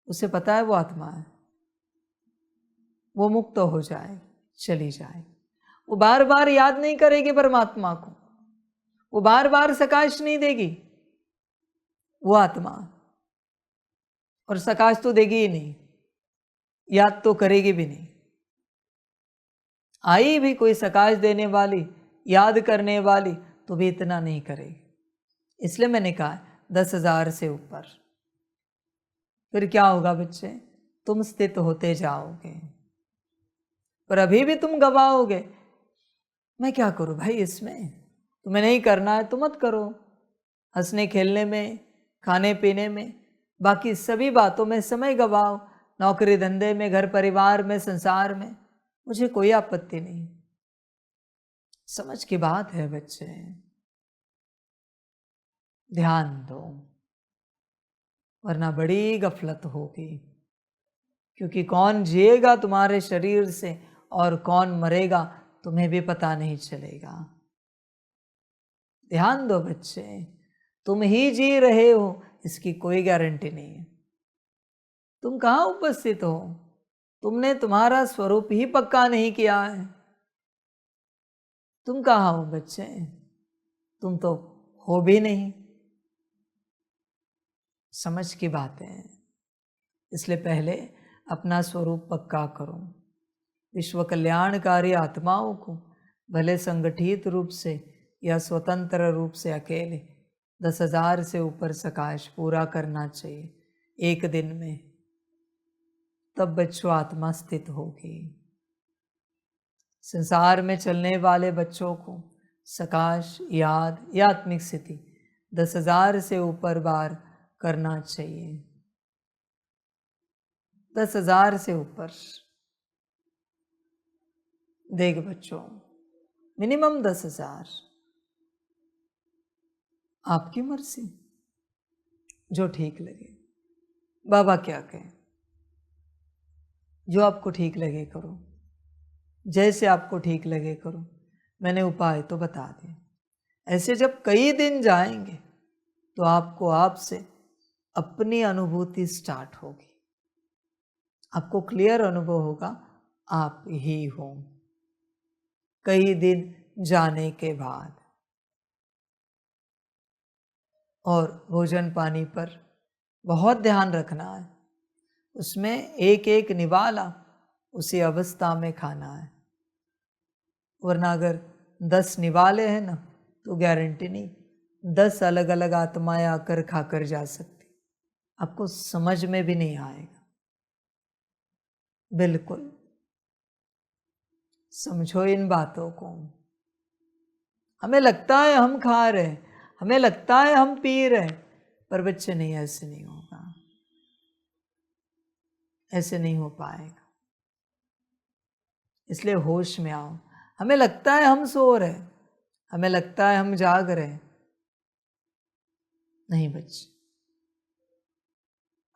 [SPEAKER 1] उसे पता है वो आत्मा है, वो मुक्त हो जाए, चली जाए। वो बार बार याद नहीं करेगी परमात्मा को, वो बार बार सकाश नहीं देगी, वो आत्मा, और सकाश तो देगी ही नहीं, याद तो करेगी भी नहीं। आई भी कोई सकाश देने वाली, याद करने वाली, तो भी इतना नहीं करेगी। इसलिए मैंने कहा 10,000 से ऊपर। फिर क्या होगा बच्चे, तुम स्थित होते जाओगे। पर अभी भी तुम गवाओगे, मैं क्या करूं भाई, इसमें तुम्हें नहीं करना है तो मत करो। हंसने खेलने में, खाने पीने में, बाकी सभी बातों में समय गवाओ, नौकरी धंधे में, घर परिवार में, संसार में, मुझे कोई आपत्ति नहीं। समझ की बात है बच्चे, ध्यान दो, वरना बड़ी गफलत होगी। क्योंकि कौन जिएगा तुम्हारे शरीर से और कौन मरेगा तुम्हें भी पता नहीं चलेगा। ध्यान दो बच्चे, तुम ही जी रहे हो इसकी कोई गारंटी नहीं है। तुम कहाँ उपस्थित हो, तुमने तुम्हारा स्वरूप ही पक्का नहीं किया है। तुम कहाँ हो बच्चे, तुम तो हो भी नहीं। समझ की बातें हैं। इसलिए पहले अपना स्वरूप पक्का करो। विश्व कल्याणकारी आत्माओं को भले संगठित रूप से या स्वतंत्र रूप से अकेले 10,000 से ऊपर सकाश पूरा करना चाहिए एक दिन में, तब बच्चों आत्मा स्थित होगी। संसार में चलने वाले बच्चों को सकाश, याद या आत्मिक स्थिति 10,000 से ऊपर बार करना चाहिए। 10,000 से ऊपर। देख बच्चों, मिनिमम 10,000, आपकी मर्जी, जो ठीक लगे। बाबा क्या कहें, जो आपको ठीक लगे करो, जैसे आपको ठीक लगे करो। मैंने उपाय तो बता दिए। ऐसे जब कई दिन जाएंगे तो आपको आपसे अपनी अनुभूति स्टार्ट होगी, आपको क्लियर अनुभव होगा आप ही हो। कई दिन जाने के बाद, और भोजन पानी पर बहुत ध्यान रखना है। उसमें एक एक निवाला उसी अवस्था में खाना है, वरना अगर 10 निवाले हैं ना तो गारंटी नहीं 10 अलग अलग आत्माएं आकर खाकर जा सकती, आपको समझ में भी नहीं आएगा। बिल्कुल समझो इन बातों को। हमें लगता है हम खा रहे, हमें लगता है हम पी रहे, पर बच्चे नहीं, ऐसे नहीं होगा, ऐसे नहीं हो पाएगा। इसलिए होश में आओ। हमें लगता है हम सो रहे, हमें लगता है हम जाग रहे, नहीं बच्चे।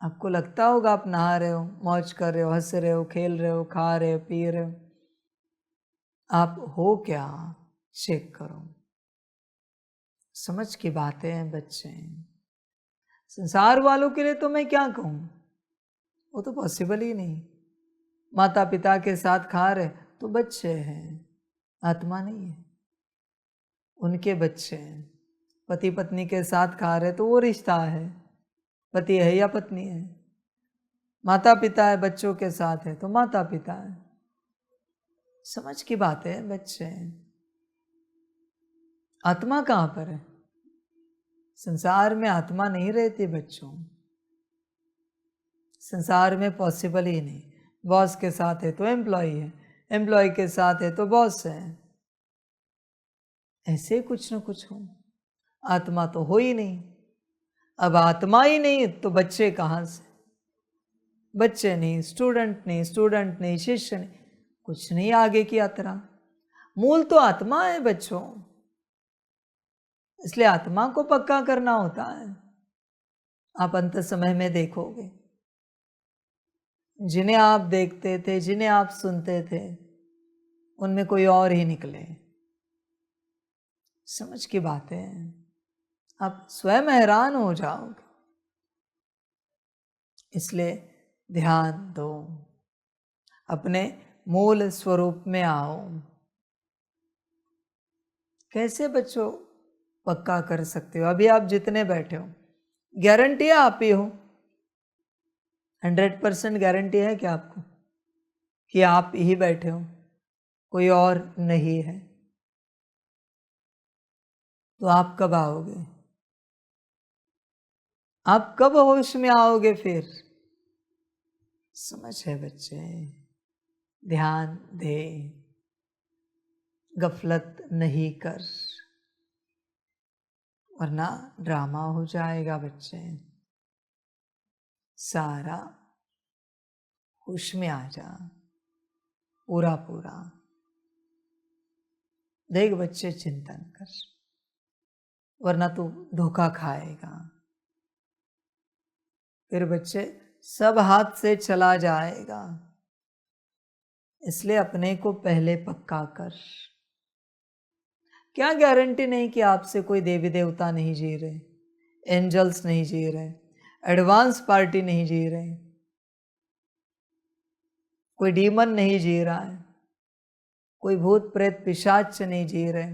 [SPEAKER 1] आपको लगता होगा आप नहा रहे हो, मौज कर रहे हो, हंस रहे हो, खेल रहे हो, खा रहे हो, पी रहे हो, आप हो क्या, चेक करो। समझ की बातें हैं बच्चे। संसार वालों के लिए तो मैं क्या कहूँ, वो तो पॉसिबल ही नहीं। माता पिता के साथ खा रहे तो बच्चे हैं, आत्मा नहीं है, उनके बच्चे हैं। पति पत्नी के साथ खा रहे तो वो रिश्ता है, पति है या पत्नी है। माता पिता है, बच्चों के साथ है तो माता पिता है। समझ की बात है, बच्चे हैं। आत्मा कहाँ पर है? संसार में आत्मा नहीं रहती बच्चों, संसार में पॉसिबल ही नहीं। बॉस के साथ है तो एम्प्लॉय है, एम्प्लॉय के साथ है तो बॉस है, ऐसे कुछ न कुछ हो। आत्मा तो हो ही नहीं। अब आत्मा ही नहीं तो बच्चे कहाँ से? बच्चे नहीं, स्टूडेंट नहीं, स्टूडेंट नहीं, शिष्य नहीं, कुछ नहीं आगे की यात्रा। मूल तो आत्मा है बच्चों, इसलिए आत्मा को पक्का करना होता है। आप अंत समय में देखोगे, जिन्हें आप देखते थे, जिन्हें आप सुनते थे, उनमें कोई और ही निकले। समझ की बात है, आप स्वयं हैरान हो जाओगे। इसलिए ध्यान दो, अपने मूल स्वरूप में आओ। कैसे बच्चों पक्का कर सकते हो? अभी आप जितने बैठे हो, गारंटी है आप ही हो? 100% गारंटी है क्या आपको कि आप ही बैठे हो, कोई और नहीं है? तो आप कब आओगे? आप कब होश में आओगे फिर? समझ है बच्चे, ध्यान दे, गफलत नहीं कर, वरना ड्रामा हो जाएगा बच्चे। सारा होश में आ जा, पूरा पूरा। देख बच्चे, चिंतन कर, वरना तू धोखा खाएगा। फिर बच्चे सब हाथ से चला जाएगा। इसलिए अपने को पहले पक्का कर। क्या गारंटी नहीं कि आपसे कोई देवी देवता नहीं जी रहे, एंजल्स नहीं जी रहे, एडवांस पार्टी नहीं जी रहे, कोई डीमन नहीं जी रहा है, कोई भूत प्रेत पिशाच नहीं जी रहे।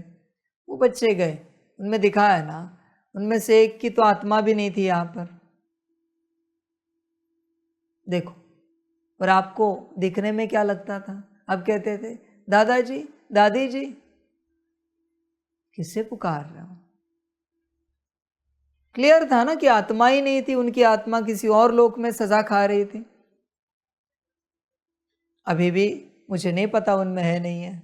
[SPEAKER 1] वो बच्चे गए, उनमें दिखाया ना, उनमें से एक की तो आत्मा भी नहीं थी यहाँ पर। देखो, और आपको दिखने में क्या लगता था? आप कहते थे दादाजी, दादी जी। किससे पुकार रहे हो? क्लियर था ना कि आत्मा ही नहीं थी, उनकी आत्मा किसी और लोक में सजा खा रही थी। अभी भी मुझे नहीं पता उनमें है नहीं है।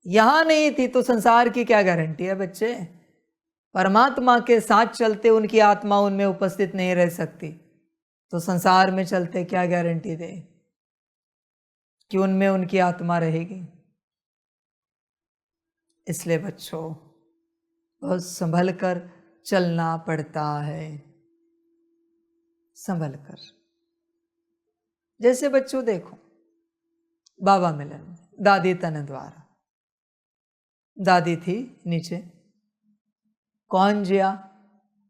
[SPEAKER 1] यहां नहीं थी तो संसार की क्या गारंटी है बच्चे? परमात्मा के साथ चलते उनकी आत्मा उनमें उपस्थित नहीं रह सकती, तो संसार में चलते क्या गारंटी दे कि उनमें उनकी आत्मा रहेगी? इसलिए बच्चों, बहुत संभल कर चलना पड़ता है, संभल कर। जैसे बच्चों देखो, बाबा मिलन, दादी तन द्वारा, दादी थी नीचे, कौन जिया?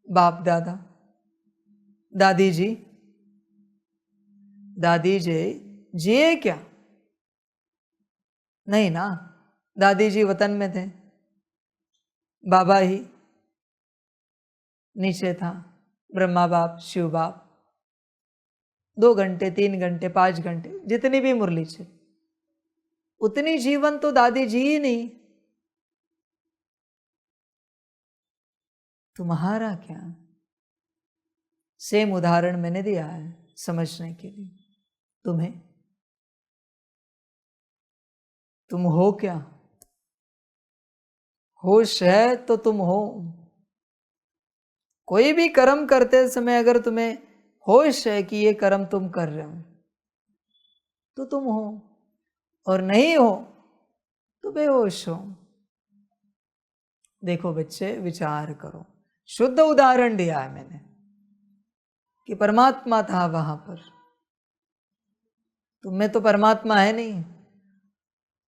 [SPEAKER 1] बाप दादा। दादी जी, दादी जी जिए क्या? नहीं ना, दादी जी वतन में थे, बाबा ही नीचे था, ब्रह्मा बाप, शिव बाप। 2 घंटे, 3 घंटे, 5 घंटे, जितनी भी मुरली चली, उतनी जीवन तो दादी जी ही नहीं। तुम्हारा क्या? सेम उदाहरण मैंने दिया है समझने के लिए। तुम्हें, तुम हो क्या? होश है तो तुम हो। कोई भी कर्म करते समय अगर तुम्हें होश है कि ये कर्म तुम कर रहे हो तो तुम हो, और नहीं हो तो बेहोश हो। देखो बच्चे, विचार करो, शुद्ध उदाहरण दिया है मैंने कि परमात्मा था वहां पर, तुम में तो परमात्मा है नहीं,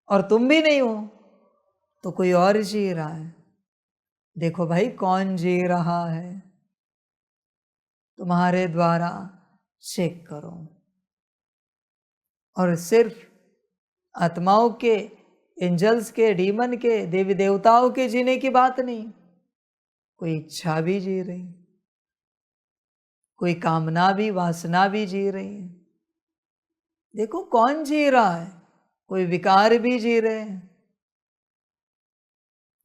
[SPEAKER 1] और तुम भी नहीं हो, तो कोई और जी रहा है। देखो भाई, कौन जी रहा है तुम्हारे द्वारा, चेक करो। और सिर्फ आत्माओं के, एंजल्स के, डीमन के, देवी देवताओं के जीने की बात नहीं, कोई इच्छा भी जी रही, कोई कामना भी, वासना भी जी रही है। देखो कौन जी रहा है, कोई विकार भी जी रहे हैं।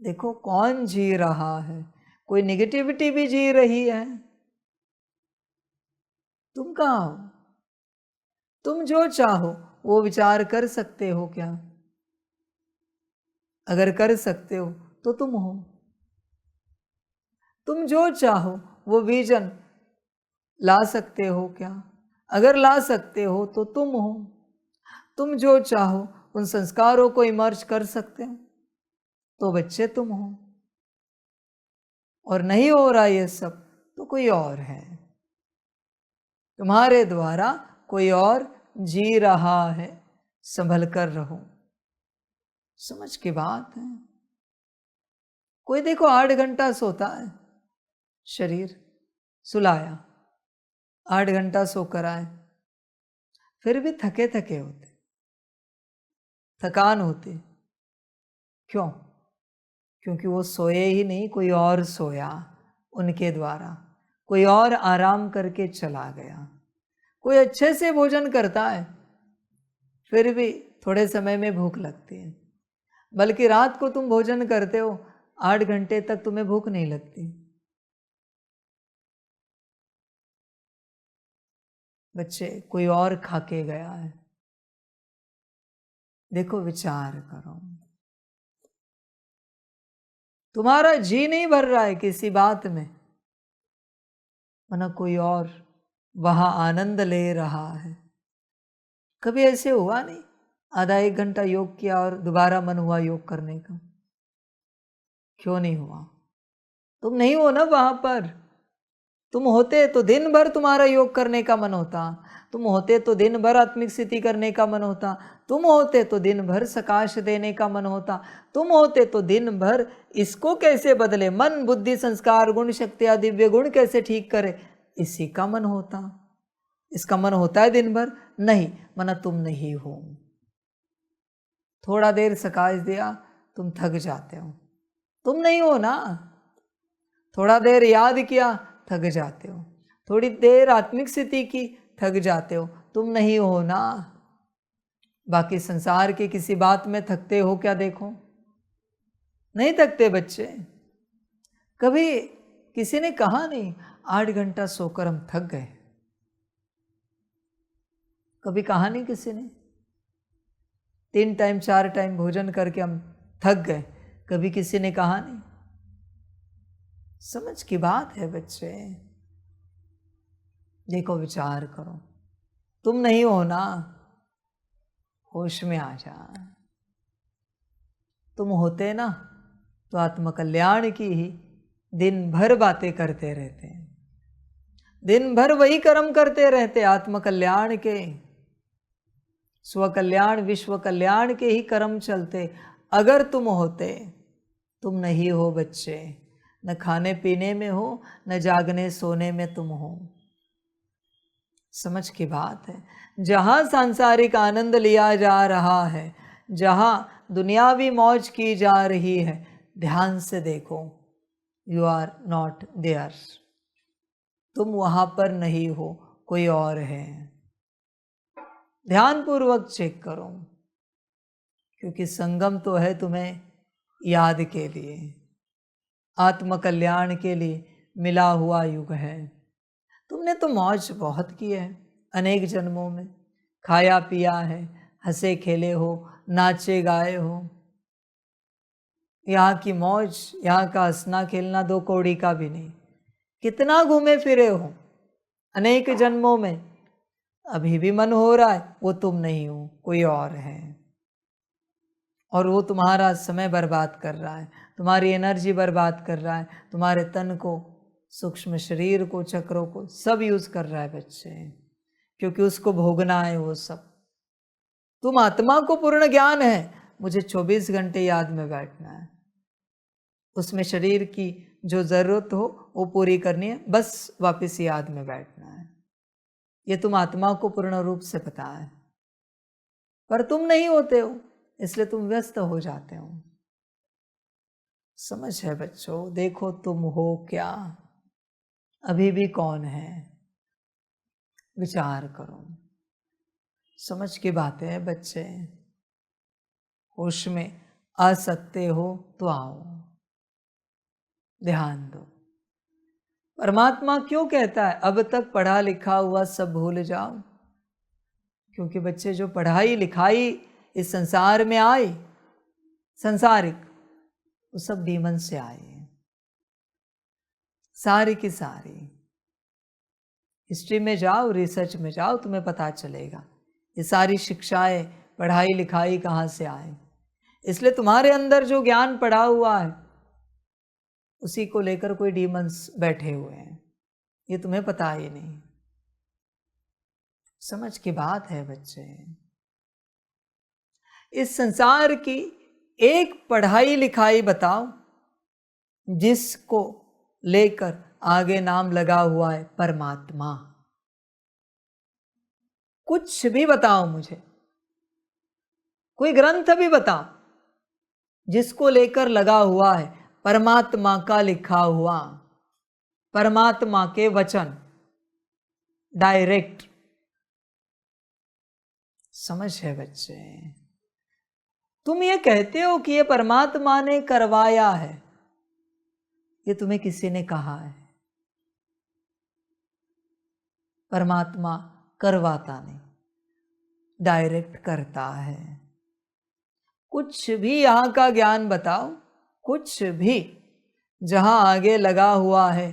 [SPEAKER 1] देखो कौन जी रहा है, कोई निगेटिविटी भी जी रही है। तुम कहाँ हो? तुम जो चाहो वो विचार कर सकते हो क्या? अगर कर सकते हो तो तुम हो। तुम जो चाहो वो विजन ला सकते हो क्या? अगर ला सकते हो तो तुम हो। तुम जो चाहो उन संस्कारों को इमर्ज कर सकते हो तो बच्चे तुम हो। और नहीं हो रहा ये सब तो कोई और है, तुम्हारे द्वारा कोई और जी रहा है। संभल कर रहो। समझ की बात है। कोई देखो 8 घंटा सोता है, शरीर सुलाया, 8 घंटा सोकर आए, फिर भी थके थके होते, थकान होती। क्यों? क्योंकि वो सोए ही नहीं, कोई और सोया उनके द्वारा, कोई और आराम करके चला गया। कोई अच्छे से भोजन करता है, फिर भी थोड़े समय में भूख लगती है। बल्कि रात को तुम भोजन करते हो, 8 घंटे तक तुम्हें भूख नहीं लगती। बच्चे कोई और खा के गया है। देखो विचार करो, तुम्हारा जी नहीं भर रहा है किसी बात में, वरना कोई और वहां आनंद ले रहा है। कभी ऐसे हुआ नहीं आधा 1 घंटा योग किया और दोबारा मन हुआ योग करने का? क्यों नहीं हुआ? तुम नहीं हो ना वहां पर। तुम होते तो दिन भर तुम्हारा योग करने का मन होता, तुम होते तो दिन भर आत्मिक स्थिति करने का मन होता, तुम होते तो दिन भर सकाश देने का मन होता, तुम होते तो दिन भर इसको कैसे बदले, मन बुद्धि संस्कार गुण शक्तियां दिव्य गुण कैसे ठीक करे, इसी का मन होता। इसका मन होता है दिन भर? नहीं, मना तुम नहीं हो। थोड़ा देर सकाश दिया, तुम थक जाते हो, तुम नहीं हो ना। थोड़ा देर याद किया, थक जाते हो। थोड़ी देर आत्मिक स्थिति की, थक जाते हो, तुम नहीं हो ना। बाकी संसार के किसी बात में थकते हो क्या? देखो नहीं थकते बच्चे। कभी किसी ने कहा नहीं 8 घंटा सोकर हम थक गए? कभी कहा नहीं किसी ने? 3 टाइम 4 टाइम भोजन करके हम थक गए, कभी किसी ने कहा नहीं? समझ की बात है बच्चे। देखो विचार करो, तुम नहीं हो ना। होश में आ जा। तुम होते ना तो आत्मकल्याण की ही दिन भर बातें करते रहते हैं, दिन भर वही कर्म करते रहते, आत्मकल्याण के, स्वकल्याण विश्व कल्याण के ही कर्म चलते। अगर तुम होते, तुम नहीं हो बच्चे। न खाने पीने में हो, न जागने सोने में तुम हो। समझ की बात है। जहां सांसारिक आनंद लिया जा रहा है, जहां दुनियावी मौज की जा रही है, ध्यान से देखो, यू आर नॉट देयर। तुम वहां पर नहीं हो, कोई और है। ध्यानपूर्वक चेक करो, क्योंकि संगम तो है तुम्हें याद के लिए, आत्मकल्याण के लिए मिला हुआ युग है। तुमने तो मौज बहुत की है अनेक जन्मों में, खाया पिया है, हंसे खेले हो, नाचे गाए हो। यहाँ की मौज, यहाँ का हंसना खेलना 2 कौड़ी का भी नहीं। कितना घूमे फिरे हो अनेक जन्मों में, अभी भी मन हो रहा है वो तुम नहीं हो, कोई और है। और वो तुम्हारा समय बर्बाद कर रहा है, तुम्हारी एनर्जी बर्बाद कर रहा है, तुम्हारे तन को, सूक्ष्म शरीर को, चक्रों को सब यूज कर रहा है बच्चे, क्योंकि उसको भोगना है वो सब। तुम आत्मा को पूर्ण ज्ञान है, मुझे 24 घंटे याद में बैठना है, उसमें शरीर की जो जरूरत हो वो पूरी करनी है, बस वापस याद में बैठना है। ये तुम आत्मा को पूर्ण रूप से पता है। पर तुम नहीं होते हो, इसलिए तुम व्यस्त हो जाते हो। समझ है बच्चों? देखो तुम हो क्या, अभी भी कौन है, विचार करो। समझ की बातें हैं बच्चे। होश में आ सकते हो तो आओ, ध्यान दो। परमात्मा क्यों कहता है अब तक पढ़ा लिखा हुआ सब भूल जाओ? क्योंकि बच्चे जो पढ़ाई लिखाई इस संसार में आए, संसारिक, वो सब डीमन से आए हैं, सारी की सारी। हिस्ट्री में जाओ, रिसर्च में जाओ, तुम्हें पता चलेगा ये सारी शिक्षाएं, पढ़ाई लिखाई कहाँ से आए। इसलिए तुम्हारे अंदर जो ज्ञान पड़ा हुआ है उसी को लेकर कोई डीमंस बैठे हुए हैं, ये तुम्हें पता ही नहीं। समझ की बात है बच्चे। इस संसार की एक पढ़ाई लिखाई बताओ जिसको लेकर आगे नाम लगा हुआ है परमात्मा। कुछ भी बताओ मुझे, कोई ग्रंथ भी बताओ जिसको लेकर लगा हुआ है परमात्मा का लिखा हुआ, परमात्मा के वचन डायरेक्ट। समझ है बच्चे? तुम ये कहते हो कि ये परमात्मा ने करवाया है, ये तुम्हें किसी ने कहा है? परमात्मा करवाता नहीं, डायरेक्ट करता है। कुछ भी यहां का ज्ञान बताओ, कुछ भी जहां आगे लगा हुआ है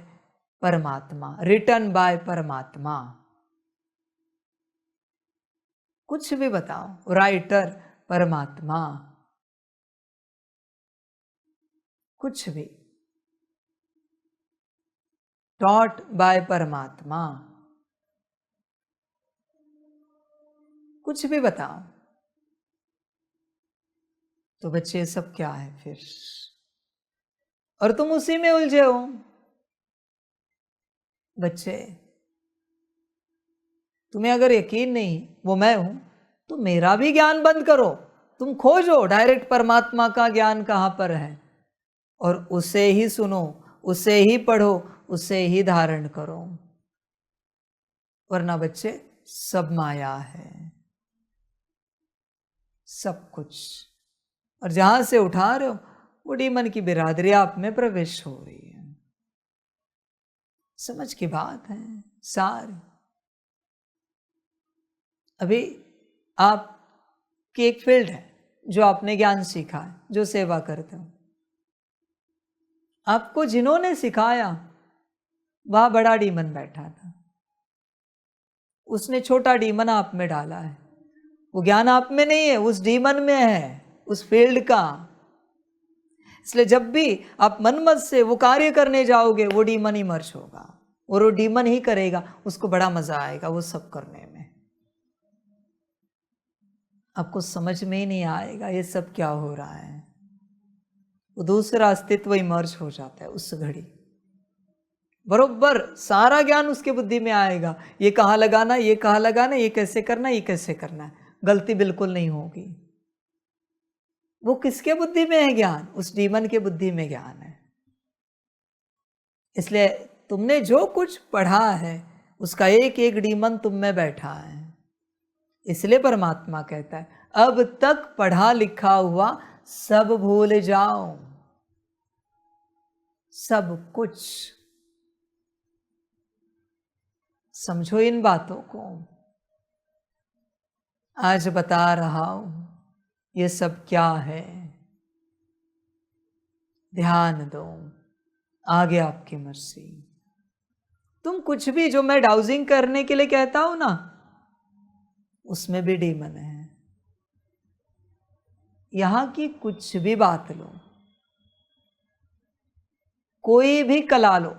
[SPEAKER 1] परमात्मा, रिटन बाय परमात्मा। कुछ भी बताओ, राइटर परमात्मा, कुछ भी, टॉट बाय परमात्मा, कुछ भी बताओ। तो बच्चे सब क्या है फिर? और तुम उसी में उलझे हो। बच्चे, तुम्हें अगर यकीन नहीं वो मैं हूं तो मेरा भी ज्ञान बंद करो, तुम खोजो डायरेक्ट परमात्मा का ज्ञान कहां पर है और उसे ही सुनो, उसे ही पढ़ो, उसे ही धारण करो। वरना बच्चे सब माया है, सब कुछ। और जहां से उठा रहे हो वो डीमन की बिरादरी आप में प्रवेश हो रही है। समझ की बात है सारी। अभी आपकी एक फील्ड है जो आपने ज्ञान सीखा है, जो सेवा करते हो। आपको जिन्होंने सिखाया वह बड़ा डीमन बैठा था, उसने छोटा डीमन आप में डाला है। वो ज्ञान आप में नहीं है, उस डीमन में है, उस फील्ड का। इसलिए जब भी आप मनमत से वो कार्य करने जाओगे वो डीमन ही मर्ज होगा और वो डीमन ही करेगा, उसको बड़ा मजा आएगा वो सब करने में। आपको समझ में ही नहीं आएगा ये सब क्या हो रहा है। वो दूसरा अस्तित्व इमर्ज हो जाता है उस घड़ी। बरोबर सारा ज्ञान उसके बुद्धि में आएगा, ये कहाँ लगाना, ये कहाँ लगाना, ये कैसे करना, ये कैसे करना है। गलती बिल्कुल नहीं होगी। वो किसके बुद्धि में है ज्ञान? उस डीमन के बुद्धि में ज्ञान है। इसलिए तुमने जो कुछ पढ़ा है उसका एक एक डीमन तुम में बैठा है। इसलिए परमात्मा कहता है अब तक पढ़ा लिखा हुआ सब भूल जाओ, सब कुछ। समझो इन बातों को। आज बता रहा हूं ये सब क्या है, ध्यान दो, आगे आपकी मर्जी। तुम कुछ भी जो मैं डाउजिंग करने के लिए कहता हूं ना, उसमें भी डीमन है। यहां की कुछ भी बात लो, कोई भी कला लो,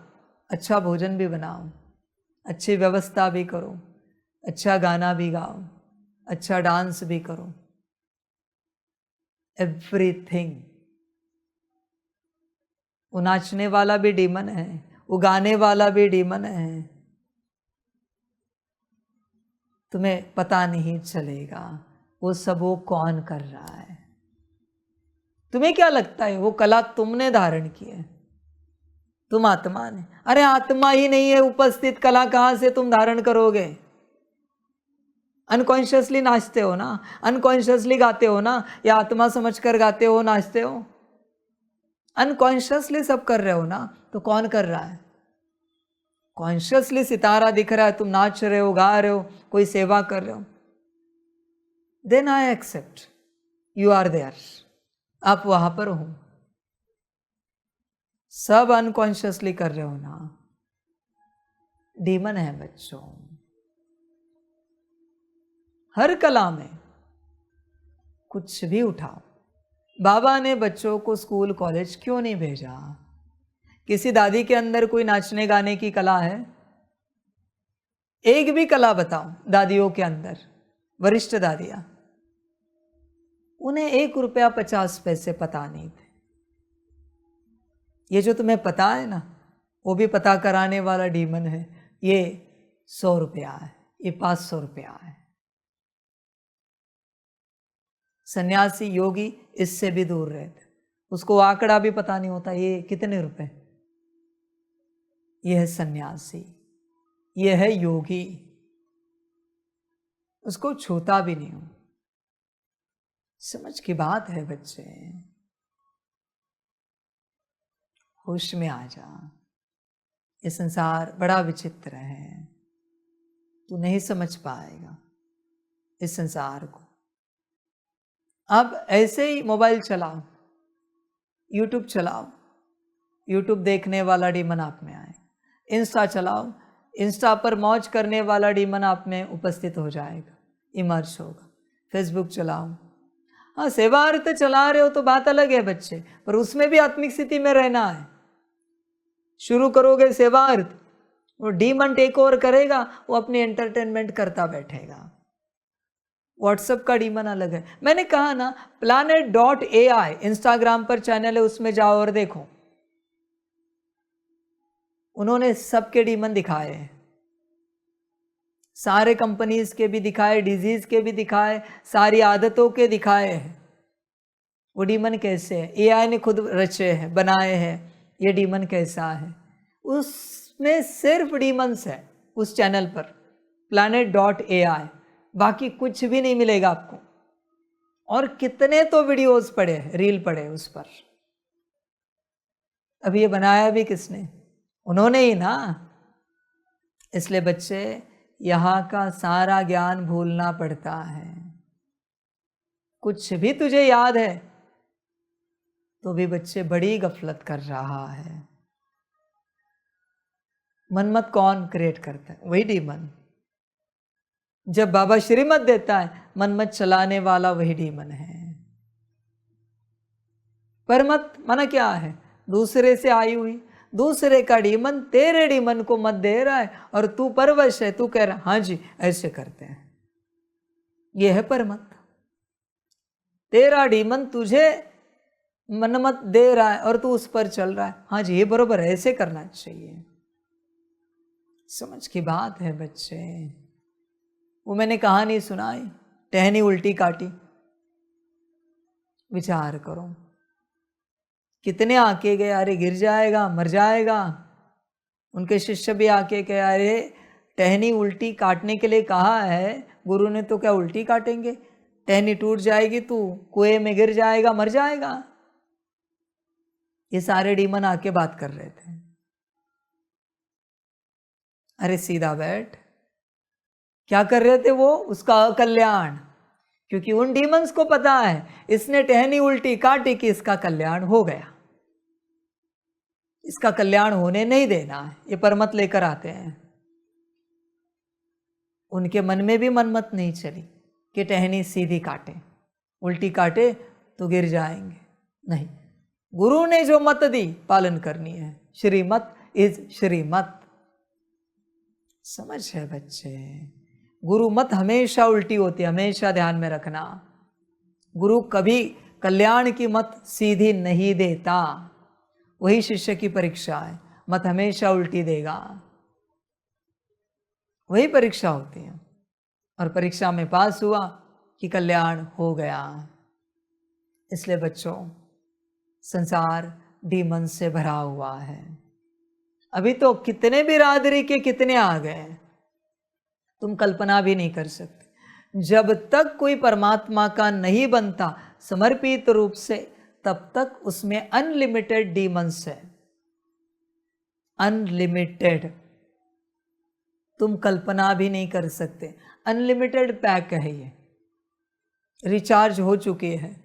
[SPEAKER 1] अच्छा भोजन भी बनाओ, अच्छी व्यवस्था भी करो, अच्छा गाना भी गाओ, अच्छा डांस भी करो, एवरीथिंग। वो नाचने वाला भी डीमन है, वो गाने वाला भी डीमन है, तुम्हें पता नहीं चलेगा। वो सब वो कौन कर रहा है? तुम्हें क्या लगता है वो कला तुमने धारण की है? तुम आत्मा ने। अरे आत्मा ही नहीं है उपस्थित, कला कहां से तुम धारण करोगे? अनकॉन्शियसली नाचते हो ना, अनकॉन्शियसली गाते हो ना, या आत्मा समझकर गाते हो, नाचते हो? अनकॉन्शियसली सब कर रहे हो ना, तो कौन कर रहा है? कॉन्शियसली सितारा दिख रहा है, तुम नाच रहे हो, गा रहे हो, कोई सेवा कर रहे हो, then I accept you are there, आप वहां पर हो। सब अनकॉन्शियसली कर रहे हो ना, डीमन है बच्चों। हर कला में कुछ भी उठाओ। बाबा ने बच्चों को स्कूल कॉलेज क्यों नहीं भेजा? किसी दादी के अंदर कोई नाचने गाने की कला है? एक भी कला बताओ दादियों के अंदर, वरिष्ठ दादियां, उन्हें 1 रुपया 50 पैसे पता नहीं थे। ये जो तुम्हें पता है ना, वो भी पता कराने वाला डीमन है। ये 100 रुपया है, ये 500 रुपया है। सन्यासी योगी इससे भी दूर रहते, उसको आंकड़ा भी पता नहीं होता ये कितने रुपए। यह है सन्यासी, यह है योगी, उसको छूता भी नहीं हूं। समझ की बात है बच्चे, होश में आ जा। ये संसार बड़ा विचित्र है, तू नहीं समझ पाएगा इस संसार को। अब ऐसे ही मोबाइल चलाओ, यूट्यूब चलाओ, यूट्यूब देखने वाला डीमन आप में आए। इंस्टा चलाओ, इंस्टा पर मौज करने वाला डीमन आप में उपस्थित हो जाएगा, इमर्ज होगा। फेसबुक चलाओ, हाँ सेवार्थ चला रहे हो तो बात अलग है बच्चे, पर उसमें भी आत्मिक स्थिति में रहना है। शुरू करोगे सेवार्थ, वो डीमन टेक ओवर करेगा, वो अपनी एंटरटेनमेंट करता बैठेगा। व्हाट्सएप का डीमन अलग है। मैंने कहा ना, planet.ai इंस्टाग्राम पर चैनल है, उसमें जाओ और देखो, उन्होंने सबके डीमन दिखाए हैं। सारे कंपनीज के भी दिखाए, डिजीज के भी दिखाए, सारी आदतों के दिखाए हैं। वो डीमन कैसे है, एआई ने खुद रचे हैं, बनाए हैं, ये डीमन कैसा है। उसमें सिर्फ डीमंस है उस चैनल पर, planet.ai, बाकी कुछ भी नहीं मिलेगा आपको। और कितने तो वीडियोस पड़े, रील पड़े उस पर। अब ये बनाया भी किसने? उन्होंने ही ना। इसलिए बच्चे, यहाँ का सारा ज्ञान भूलना पड़ता है। कुछ भी तुझे याद है तो भी बच्चे बड़ी गफलत कर रहा है। मनमत कौन क्रिएट करता है? वही डीमन। जब बाबा श्रीमत देता है, मनमत चलाने वाला वही डीमन है। परमत माना क्या है? दूसरे से आई हुई, दूसरे का डीमन तेरे डीमन को मत दे रहा है और तू परवश है, तू कह रहा हाँ जी ऐसे करते हैं। यह है परमत। तेरा डीमन तुझे मनमत दे रहा है और तू उस पर चल रहा है, हाँ जी ये बरोबर है, ऐसे करना चाहिए। समझ की बात है बच्चे। वो मैंने कहानी सुनाई, टहनी उल्टी काटी। विचार करो, कितने आके गए, अरे गिर जाएगा, मर जाएगा। उनके शिष्य भी आके कहे, अरे टहनी उल्टी काटने के लिए कहा है गुरु ने, तो क्या उल्टी काटेंगे? टहनी टूट जाएगी, तू कुएं में गिर जाएगा, मर जाएगा। ये सारे डीमन आके बात कर रहे थे। अरे सीधा बैठ। क्या कर रहे थे वो? उसका अकल्याण। क्योंकि उन डीमंस को पता है इसने टहनी उल्टी काटी कि इसका कल्याण हो गया, इसका कल्याण होने नहीं देना है। ये परमत लेकर आते हैं। उनके मन में भी मनमत नहीं चली कि टहनी सीधी काटे, उल्टी काटे तो गिर जाएंगे। नहीं, गुरु ने जो मत दी पालन करनी है। श्रीमत इज श्रीमत। समझ है बच्चे? गुरु मत हमेशा उल्टी होती है, हमेशा ध्यान में रखना। गुरु कभी कल्याण की मत सीधी नहीं देता, वही शिष्य की परीक्षा है। मत हमेशा उल्टी देगा, वही परीक्षा होती है। और परीक्षा में पास हुआ कि कल्याण हो गया। इसलिए बच्चों, संसार डीमन से भरा हुआ है। अभी तो कितने बिरादरी के कितने आ गए, तुम कल्पना भी नहीं कर सकते। जब तक कोई परमात्मा का नहीं बनता समर्पित रूप से, तब तक उसमें अनलिमिटेड डीमंस है, अनलिमिटेड। तुम कल्पना भी नहीं कर सकते। अनलिमिटेड पैक है ये, रिचार्ज हो चुकी है।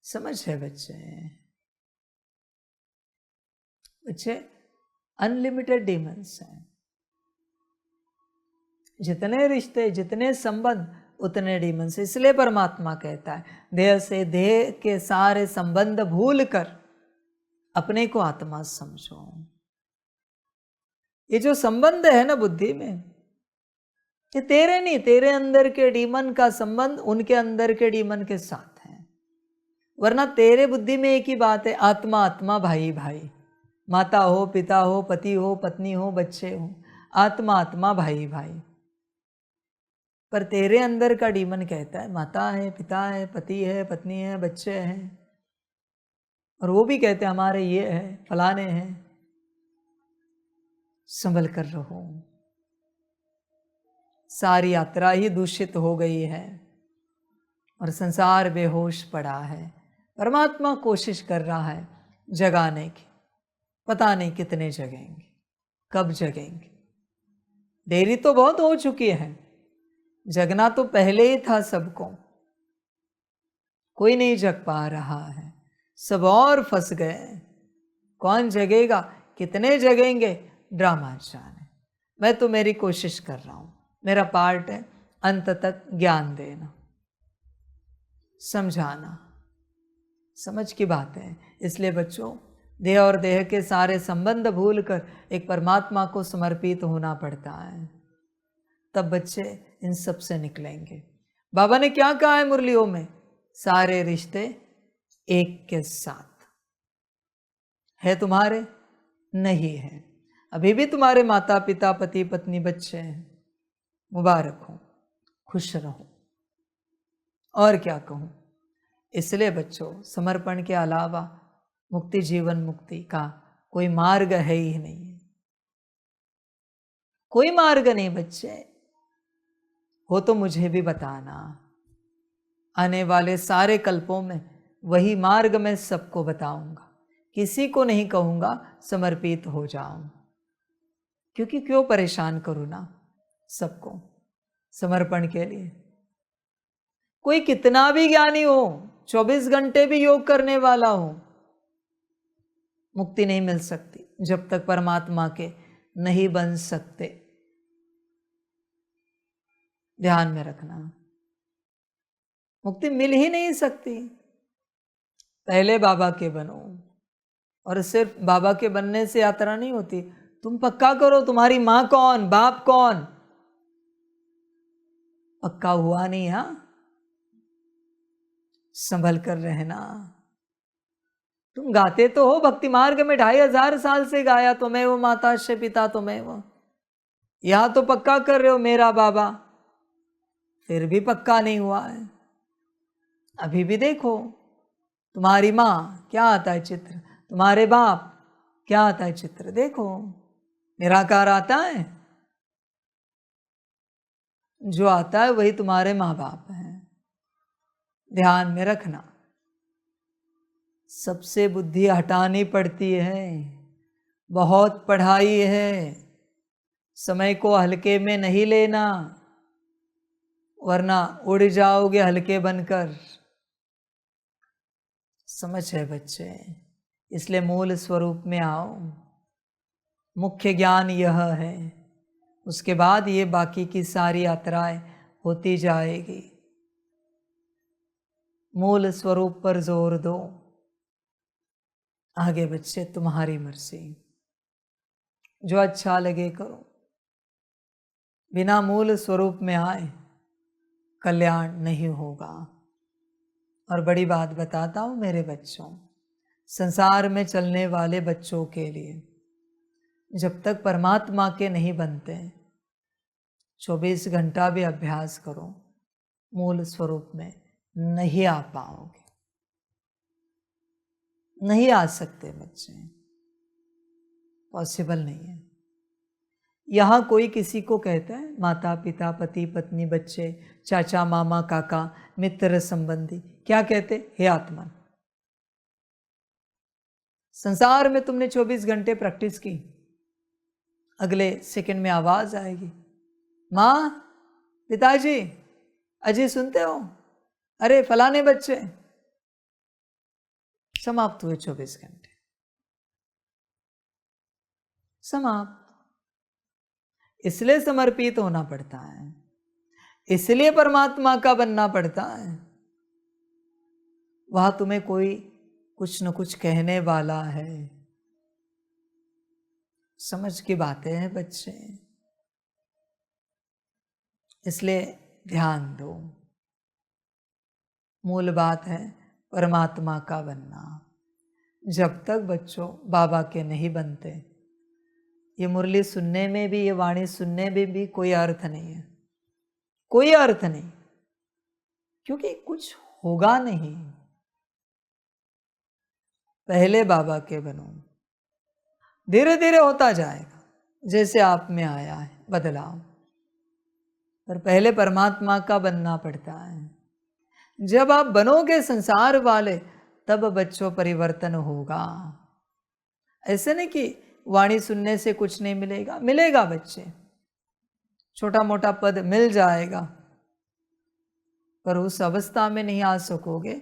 [SPEAKER 1] समझ है बच्चे? बच्चे, अनलिमिटेड डीमंस हैं। जितने रिश्ते, जितने संबंध, उतने डीमंस। इसलिए परमात्मा कहता है, देह से देह के सारे संबंध भूल कर अपने को आत्मा समझो। ये जो संबंध है ना बुद्धि में, ये तेरे नहीं, तेरे अंदर के डीमन का संबंध उनके अंदर के डीमन के साथ है। वरना तेरे बुद्धि में एक ही बात है, आत्मा आत्मा, भाई भाई, माता हो, पिता हो, पति हो, पत्नी हो, बच्चे हो, आत्मा आत्मा, भाई भाई। पर तेरे अंदर का डीमन कहता है माता है, पिता है, पति है, पत्नी है, बच्चे हैं, और वो भी कहते हैं हमारे ये है, फलाने हैं। संभल कर रहो। सारी यात्रा ही दूषित हो गई है और संसार बेहोश पड़ा है। परमात्मा कोशिश कर रहा है जगाने की, पता नहीं कितने जगेंगे, कब जगेंगे। देरी तो बहुत हो चुकी है, जगना तो पहले ही था सबको। कोई नहीं जग पा रहा है, सब और फंस गए। कौन जगेगा, कितने जगेंगे, ड्रामा जाने। मैं तो मेरी कोशिश कर रहा हूं, मेरा पार्ट है अंत तक ज्ञान देना, समझाना। समझ की बात है। इसलिए बच्चों, देह और देह के सारे संबंध भूलकर एक परमात्मा को समर्पित होना पड़ता है, तब बच्चे इन सब से निकलेंगे। बाबा ने क्या कहा है मुरलियों में, सारे रिश्ते एक के साथ है। तुम्हारे नहीं है, अभी भी तुम्हारे माता पिता, पति पत्नी, बच्चे हैं। मुबारक हो, खुश रहो, और क्या कहूं। इसलिए बच्चों, समर्पण के अलावा मुक्ति, जीवन मुक्ति का कोई मार्ग है ही नहीं। कोई मार्ग नहीं बच्चे। हो तो मुझे भी बताना। आने वाले सारे कल्पों में वही मार्ग मैं सबको बताऊंगा। किसी को नहीं कहूंगा समर्पित हो जाऊं, क्योंकि क्यों परेशान करूं ना सबको समर्पण के लिए। कोई कितना भी ज्ञानी हो, 24 घंटे भी योग करने वाला हो, मुक्ति नहीं मिल सकती जब तक परमात्मा के नहीं बन सकते। ध्यान में रखना, मुक्ति मिल ही नहीं सकती। पहले बाबा के बनो। और सिर्फ बाबा के बनने से यात्रा नहीं होती। तुम पक्का करो, तुम्हारी मां कौन, बाप कौन, पक्का हुआ नहीं। हा, संभल कर रहना। तुम गाते तो हो भक्ति मार्ग में, 2500 साल से गाया, तुम्हें वो माता से पिता, तुम्हें वो। यहां तो पक्का कर रहे हो मेरा बाबा, फिर भी पक्का नहीं हुआ है। अभी भी देखो, तुम्हारी मां क्या आता है चित्र, तुम्हारे बाप क्या आता है चित्र। देखो, निराकार आता है, जो आता है वही तुम्हारे माँ बाप हैं। ध्यान में रखना, सबसे बुद्धि हटानी पड़ती है। बहुत पढ़ाई है, समय को हल्के में नहीं लेना, वरना उड़ जाओगे हल्के बनकर। समझ है बच्चे? इसलिए मूल स्वरूप में आओ। मुख्य ज्ञान यह है, उसके बाद ये बाकी की सारी यात्राएं होती जाएगी। मूल स्वरूप पर जोर दो। आगे बच्चे तुम्हारी मर्जी, जो अच्छा लगे करो। बिना मूल स्वरूप में आए कल्याण नहीं होगा। और बड़ी बात बताता हूं मेरे बच्चों, संसार में चलने वाले बच्चों के लिए जब तक परमात्मा के नहीं बनते, 24 घंटा भी अभ्यास करो, मूल स्वरूप में नहीं आ पाओगे, नहीं आ सकते बच्चे, पॉसिबल नहीं है। यहाँ कोई किसी को कहता है माता पिता पति पत्नी बच्चे चाचा मामा काका मित्र संबंधी, क्या कहते? हे आत्मा, संसार में तुमने 24 घंटे प्रैक्टिस की, अगले सेकंड में आवाज आएगी, माँ पिताजी अजी सुनते हो, अरे फलाने बच्चे, समाप्त हुए 24 घंटे, समाप्त। इसलिए समर्पित होना पड़ता है, इसलिए परमात्मा का बनना पड़ता है। वहां तुम्हें कोई कुछ न कुछ कहने वाला है। समझ की बातें हैं बच्चे, इसलिए ध्यान दो। मूल बात है परमात्मा का बनना। जब तक बच्चों बाबा के नहीं बनते, ये मुरली सुनने में भी, ये वाणी सुनने में भी कोई अर्थ नहीं है, कोई अर्थ नहीं, क्योंकि कुछ होगा नहीं। पहले बाबा के बनो, धीरे धीरे होता जाएगा, जैसे आप में आया है बदलाव, पर पहले परमात्मा का बनना पड़ता है। जब आप बनोगे संसार वाले, तब बच्चों परिवर्तन होगा। ऐसे नहीं कि वाणी सुनने से कुछ नहीं मिलेगा, मिलेगा बच्चे, छोटा मोटा पद मिल जाएगा, पर उस अवस्था में नहीं आ सकोगे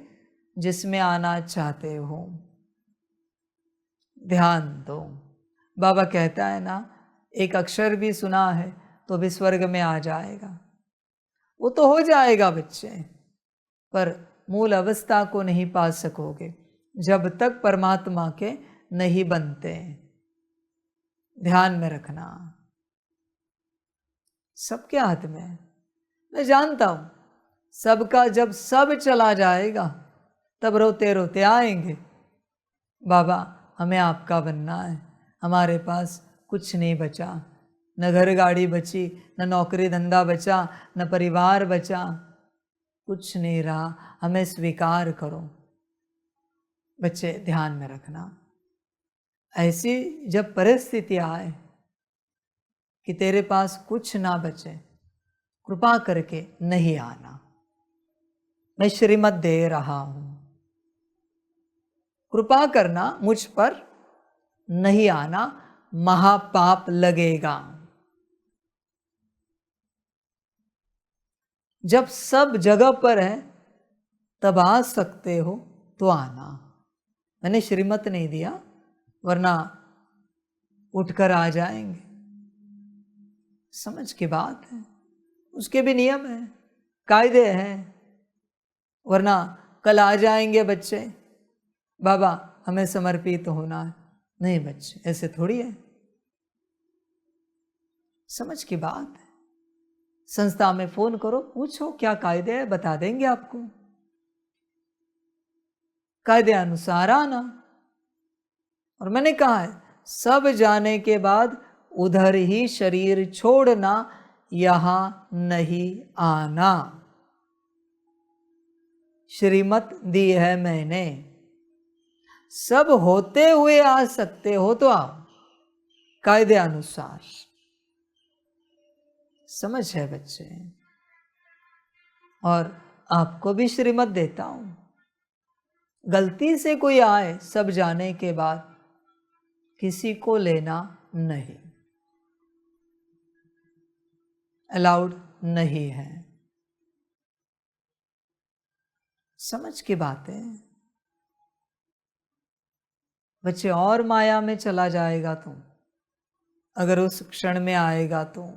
[SPEAKER 1] जिसमें आना चाहते हो। ध्यान दो। बाबा कहता है ना, एक अक्षर भी सुना है तो भी स्वर्ग में आ जाएगा। वो तो हो जाएगा बच्चे, पर मूल अवस्था को नहीं पा सकोगे जब तक परमात्मा के नहीं बनते। ध्यान में रखना, सबके हाथ में है। मैं जानता हूं सबका जब सब चला जाएगा तब रोते रोते आएंगे, बाबा हमें आपका बनना है, हमारे पास कुछ नहीं बचा, न घर गाड़ी बची, न नौकरी धंधा बचा, न परिवार बचा, कुछ नहीं रहा, हमें स्वीकार करो। बच्चे ध्यान में रखना, ऐसी जब परिस्थिति आए कि तेरे पास कुछ ना बचे, कृपा करके नहीं आना, मैं श्रीमत दे रहा हूं, कृपा करना, मुझ पर नहीं आना, महापाप लगेगा। जब सब जगह पर है तब आ सकते हो तो आना। मैंने श्रीमत नहीं दिया, वरना उठकर आ जाएंगे। समझ की बात है, उसके भी नियम है, कायदे हैं, वरना कल आ जाएंगे बच्चे, बाबा हमें समर्पित होना है। नहीं बच्चे, ऐसे थोड़ी है, समझ की बात है। संस्था में फोन करो, पूछो क्या कायदे है, बता देंगे आपको, कायदे अनुसार आना। और मैंने कहा है सब जाने के बाद उधर ही शरीर छोड़ना, यहां नहीं आना। श्रीमत दी है मैंने, सब होते हुए आ सकते हो तो आओ, कायदे अनुसार। समझ है बच्चे? और आपको भी श्रीमत देता हूं, गलती से कोई आए सब जाने के बाद, किसी को लेना नहीं, अलाउड नहीं है। समझ की बातें बच्चे, और माया में चला जाएगा तुम अगर उस क्षण में आएगा तो।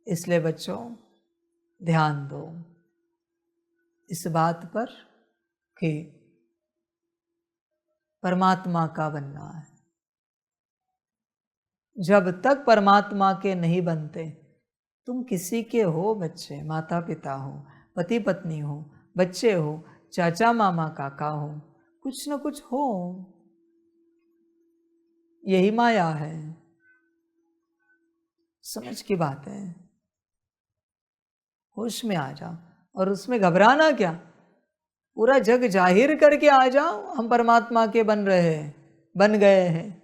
[SPEAKER 1] इसलिए बच्चों ध्यान दो इस बात पर कि परमात्मा का बनना है। जब तक परमात्मा के नहीं बनते, तुम किसी के हो बच्चे, माता पिता हो, पति पत्नी हो, बच्चे हो, चाचा मामा काका हो, कुछ न कुछ हो, यही माया है। समझ की बात है। होश में आ जाओ, और उसमें घबराना क्या, पूरा जग जाहिर करके आ जाओ हम परमात्मा के बन रहे हैं, बन गए हैं।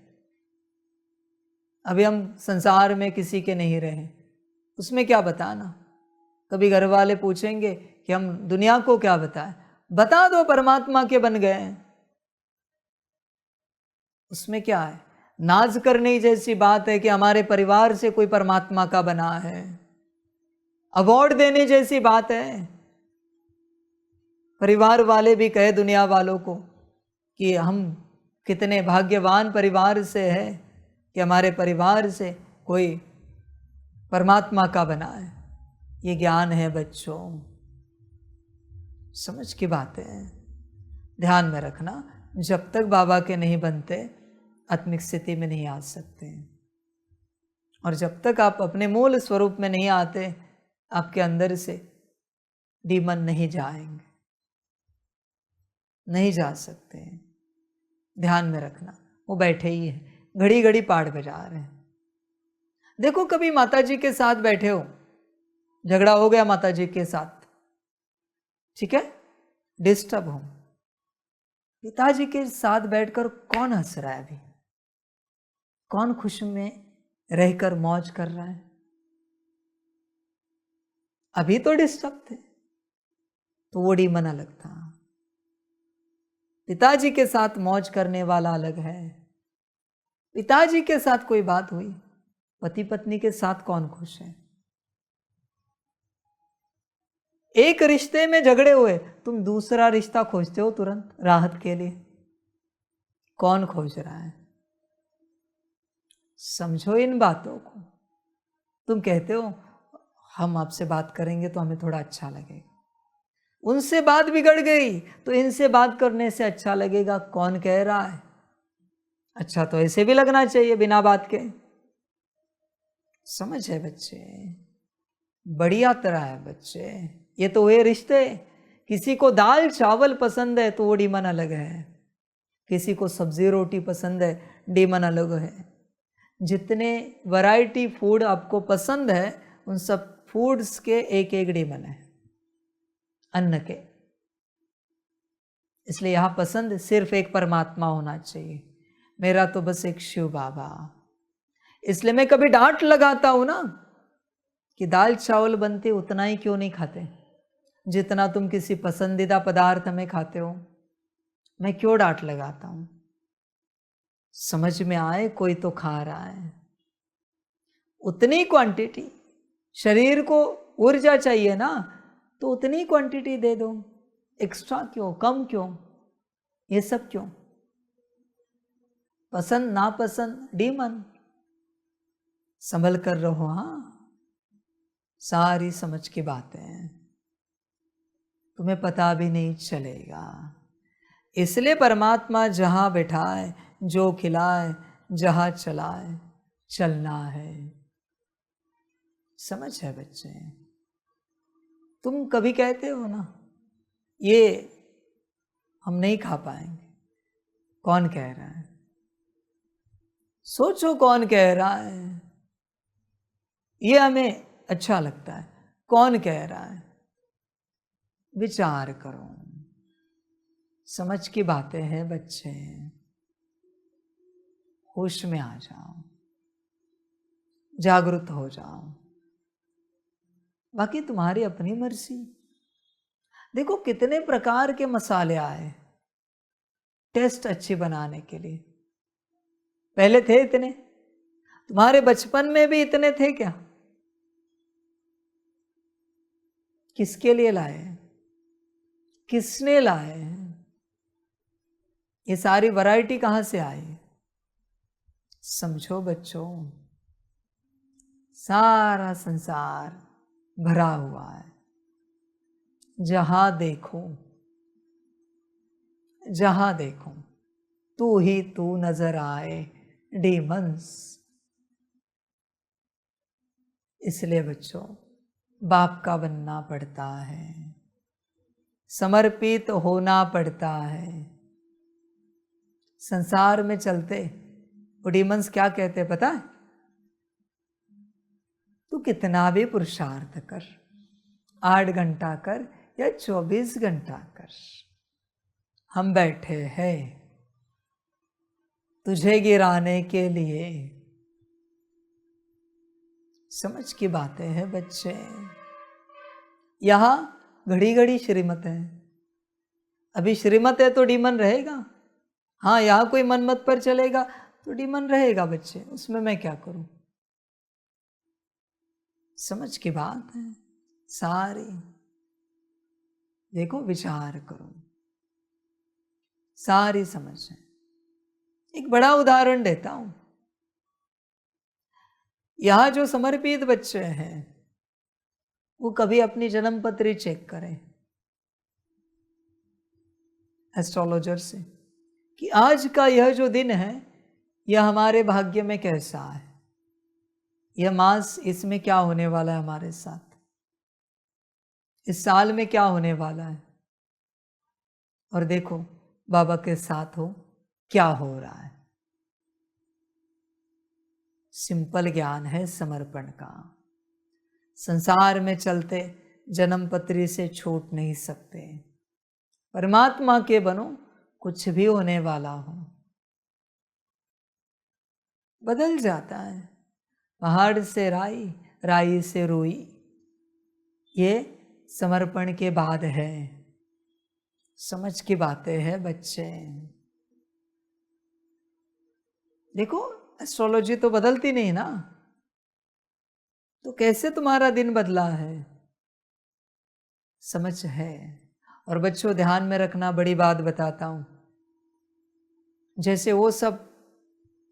[SPEAKER 1] अभी हम संसार में किसी के नहीं रहे, उसमें क्या बताना। कभी घर वाले पूछेंगे कि हम दुनिया को क्या बताएं, बता दो परमात्मा के बन गए हैं, उसमें क्या है। नाज करने जैसी बात है कि हमारे परिवार से कोई परमात्मा का बना है, अवार्ड देने जैसी बात है। परिवार वाले भी कहे दुनिया वालों को कि हम कितने भाग्यवान परिवार से हैं कि हमारे परिवार से कोई परमात्मा का बना है। ये ज्ञान है बच्चों, समझ की बात है, ध्यान में रखना। जब तक बाबा के नहीं बनते आत्मिक स्थिति में नहीं आ सकते, और जब तक आप अपने मूल स्वरूप में नहीं आते आपके अंदर से डीमन नहीं जाएंगे, नहीं जा सकते। ध्यान में रखना, वो बैठे ही है, घड़ी घड़ी पाठ बजा रहे हैं। देखो कभी माता जी के साथ बैठे हो, झगड़ा हो गया माता जी के साथ, ठीक है, डिस्टर्ब हो, पिताजी के साथ बैठकर कौन हंस रहा है अभी, कौन खुश में रहकर मौज कर रहा है। अभी तो डिस्टर्ब थे, तो वो डीमन अलग था। पिताजी के साथ मौज करने वाला अलग है। पिताजी के साथ कोई बात हुई, पति पत्नी के साथ कौन खुश है। एक रिश्ते में झगड़े हुए, तुम दूसरा रिश्ता खोजते हो तुरंत राहत के लिए, कौन खोज रहा है। समझो इन बातों को। तुम कहते हो हम आपसे बात करेंगे तो हमें थोड़ा अच्छा लगेगा, उनसे बात बिगड़ गई तो इनसे बात करने से अच्छा लगेगा, कौन कह रहा है। अच्छा तो ऐसे भी लगना चाहिए बिना बात के। समझ है बच्चे, बढ़िया तरह है बच्चे। ये तो हुए रिश्ते। किसी को दाल चावल पसंद है तो वो डीमन अलग है, किसी को सब्जी रोटी पसंद है डीमन अलग है। जितने वैरायटी फूड आपको पसंद है उन सब फूड्स के एक एक डीमन है, अन्न के। इसलिए यहां पसंद सिर्फ एक परमात्मा होना चाहिए, मेरा तो बस एक शिव बाबा। इसलिए मैं कभी डांट लगाता हूं ना कि दाल चावल बनते उतना ही क्यों नहीं खाते जितना तुम किसी पसंदीदा पदार्थ में खाते हो। मैं क्यों डांट लगाता हूं, समझ में आए कोई तो खा रहा है। उतनी क्वांटिटी, शरीर को ऊर्जा चाहिए ना, तो उतनी क्वांटिटी दे दो, एक्स्ट्रा क्यों, कम क्यों, ये सब क्यों। पसंद नापसंद डीमन, संभल कर रहो। हाँ, सारी समझ की बातें तुम्हें पता भी नहीं चलेगा। इसलिए परमात्मा जहां बैठाए, जो खिलाए, जहां चलाए, चलना है। समझ है बच्चे। तुम कभी कहते हो ना ये हम नहीं खा पाएंगे, कौन कह रहा है। सोचो कौन कह रहा है। ये हमें अच्छा लगता है, कौन कह रहा है। विचार करो, समझ की बातें हैं बच्चे, होश में आ जाओ, जागरूक हो जाओ। बाकी तुम्हारी अपनी मर्जी। देखो कितने प्रकार के मसाले आए टेस्ट अच्छी बनाने के लिए। पहले थे इतने? तुम्हारे बचपन में भी इतने थे क्या? किसके लिए लाए, किसने लाए? ये सारी वैरायटी कहां से आई? समझो बच्चों, सारा संसार भरा हुआ है। जहां देखो, जहां देखो तू ही तू नजर आए, डीमंस। इसलिए बच्चों बाप का बनना पड़ता है, समर्पित होना पड़ता है। संसार में चलते वो डीमंस क्या कहते हैं पता है? तू कितना भी पुरुषार्थ कर, 8 घंटा कर या 24 घंटा कर, हम बैठे हैं तुझे गिराने के लिए। समझ की बातें हैं बच्चे। यहां घड़ी घड़ी श्रीमत है। अभी श्रीमत है तो डीमन रहेगा। हाँ, यहां कोई मनमत पर चलेगा तो डीमन रहेगा बच्चे, उसमें मैं क्या करूं। समझ की बात है सारी। देखो, विचार करो, सारी समझ है। एक बड़ा उदाहरण देता हूं। यहां जो समर्पित बच्चे हैं वो कभी अपनी जन्म पत्री चेक करें एस्ट्रोलॉजर से कि आज का यह जो दिन है यह हमारे भाग्य में कैसा है, यह मास इसमें क्या होने वाला है हमारे साथ, इस साल में क्या होने वाला है। और देखो बाबा के साथ हो क्या हो रहा है। सिंपल ज्ञान है समर्पण का। संसार में चलते जन्म पत्री से छूट नहीं सकते। परमात्मा के बनो, कुछ भी होने वाला हो बदल जाता है। पहाड़ से राई, राई से रुई, ये समर्पण के बाद है। समझ की बातें हैं बच्चे। देखो, एस्ट्रोलॉजी तो बदलती नहीं ना, तो कैसे तुम्हारा दिन बदला है। समझ है। और बच्चों ध्यान में रखना, बड़ी बात बताता हूं। जैसे वो सब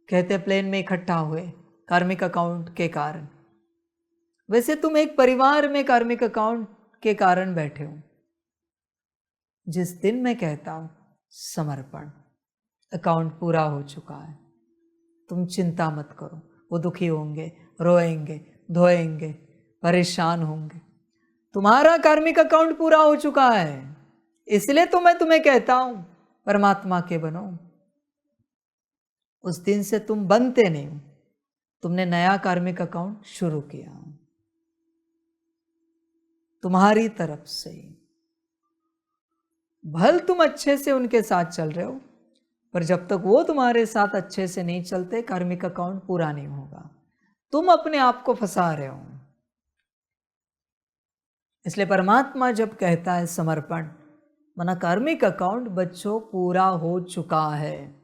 [SPEAKER 1] कहते प्लेन में इकट्ठा हुए कार्मिक अकाउंट के कारण, वैसे तुम एक परिवार में कार्मिक अकाउंट के कारण बैठे हो। जिस दिन मैं कहता हूं समर्पण, अकाउंट पूरा हो चुका है, तुम चिंता मत करो। वो दुखी होंगे, रोएंगे, धोएंगे, परेशान होंगे। तुम्हारा कार्मिक अकाउंट पूरा हो चुका है, इसलिए तो मैं तुम्हें कहता हूं परमात्मा के बनो। उस दिन से तुम बनते नहीं हो, तुमने नया कार्मिक अकाउंट शुरू किया तुम्हारी तरफ से। भल तुम अच्छे से उनके साथ चल रहे हो, पर जब तक वो तुम्हारे साथ अच्छे से नहीं चलते कार्मिक अकाउंट पूरा नहीं होगा। तुम अपने आप को फंसा रहे हो। इसलिए परमात्मा जब कहता है समर्पण, माना कार्मिक अकाउंट बच्चों पूरा हो चुका है।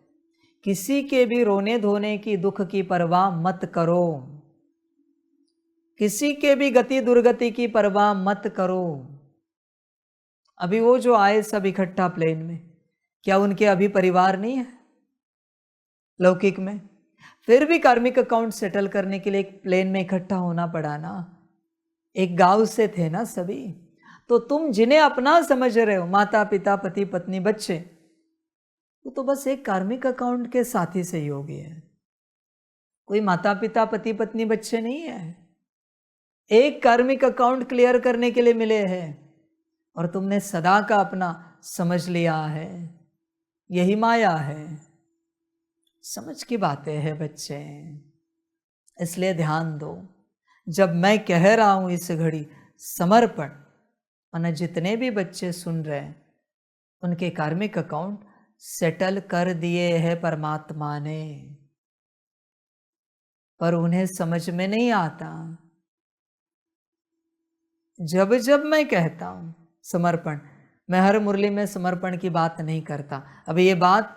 [SPEAKER 1] किसी के भी रोने धोने की, दुख की परवाह मत करो। किसी के भी गति दुर्गति की परवाह मत करो। अभी वो जो आए सब इकट्ठा प्लेन में, क्या उनके अभी परिवार नहीं है लौकिक में? फिर भी कार्मिक अकाउंट सेटल करने के लिए एक प्लेन में इकट्ठा होना पड़ा ना। एक गांव से थे ना सभी। तो तुम जिन्हें अपना समझ रहे हो, माता पिता पति पत्नी बच्चे, वो तो बस एक कार्मिक अकाउंट के साथी सहयोगी है। कोई माता पिता पति पत्नी बच्चे नहीं है। एक कार्मिक अकाउंट क्लियर करने के लिए मिले हैं और तुमने सदा का अपना समझ लिया है। यही माया है। समझ की बातें हैं बच्चे। इसलिए ध्यान दो, जब मैं कह रहा हूं इस घड़ी समर्पण, माना जितने भी बच्चे सुन रहे हैं उनके कार्मिक अकाउंट सेटल कर दिए हैं परमात्मा ने, पर उन्हें समझ में नहीं आता। जब जब मैं कहता हूं समर्पण, मैं हर मुरली में समर्पण की बात नहीं करता। अभी ये बात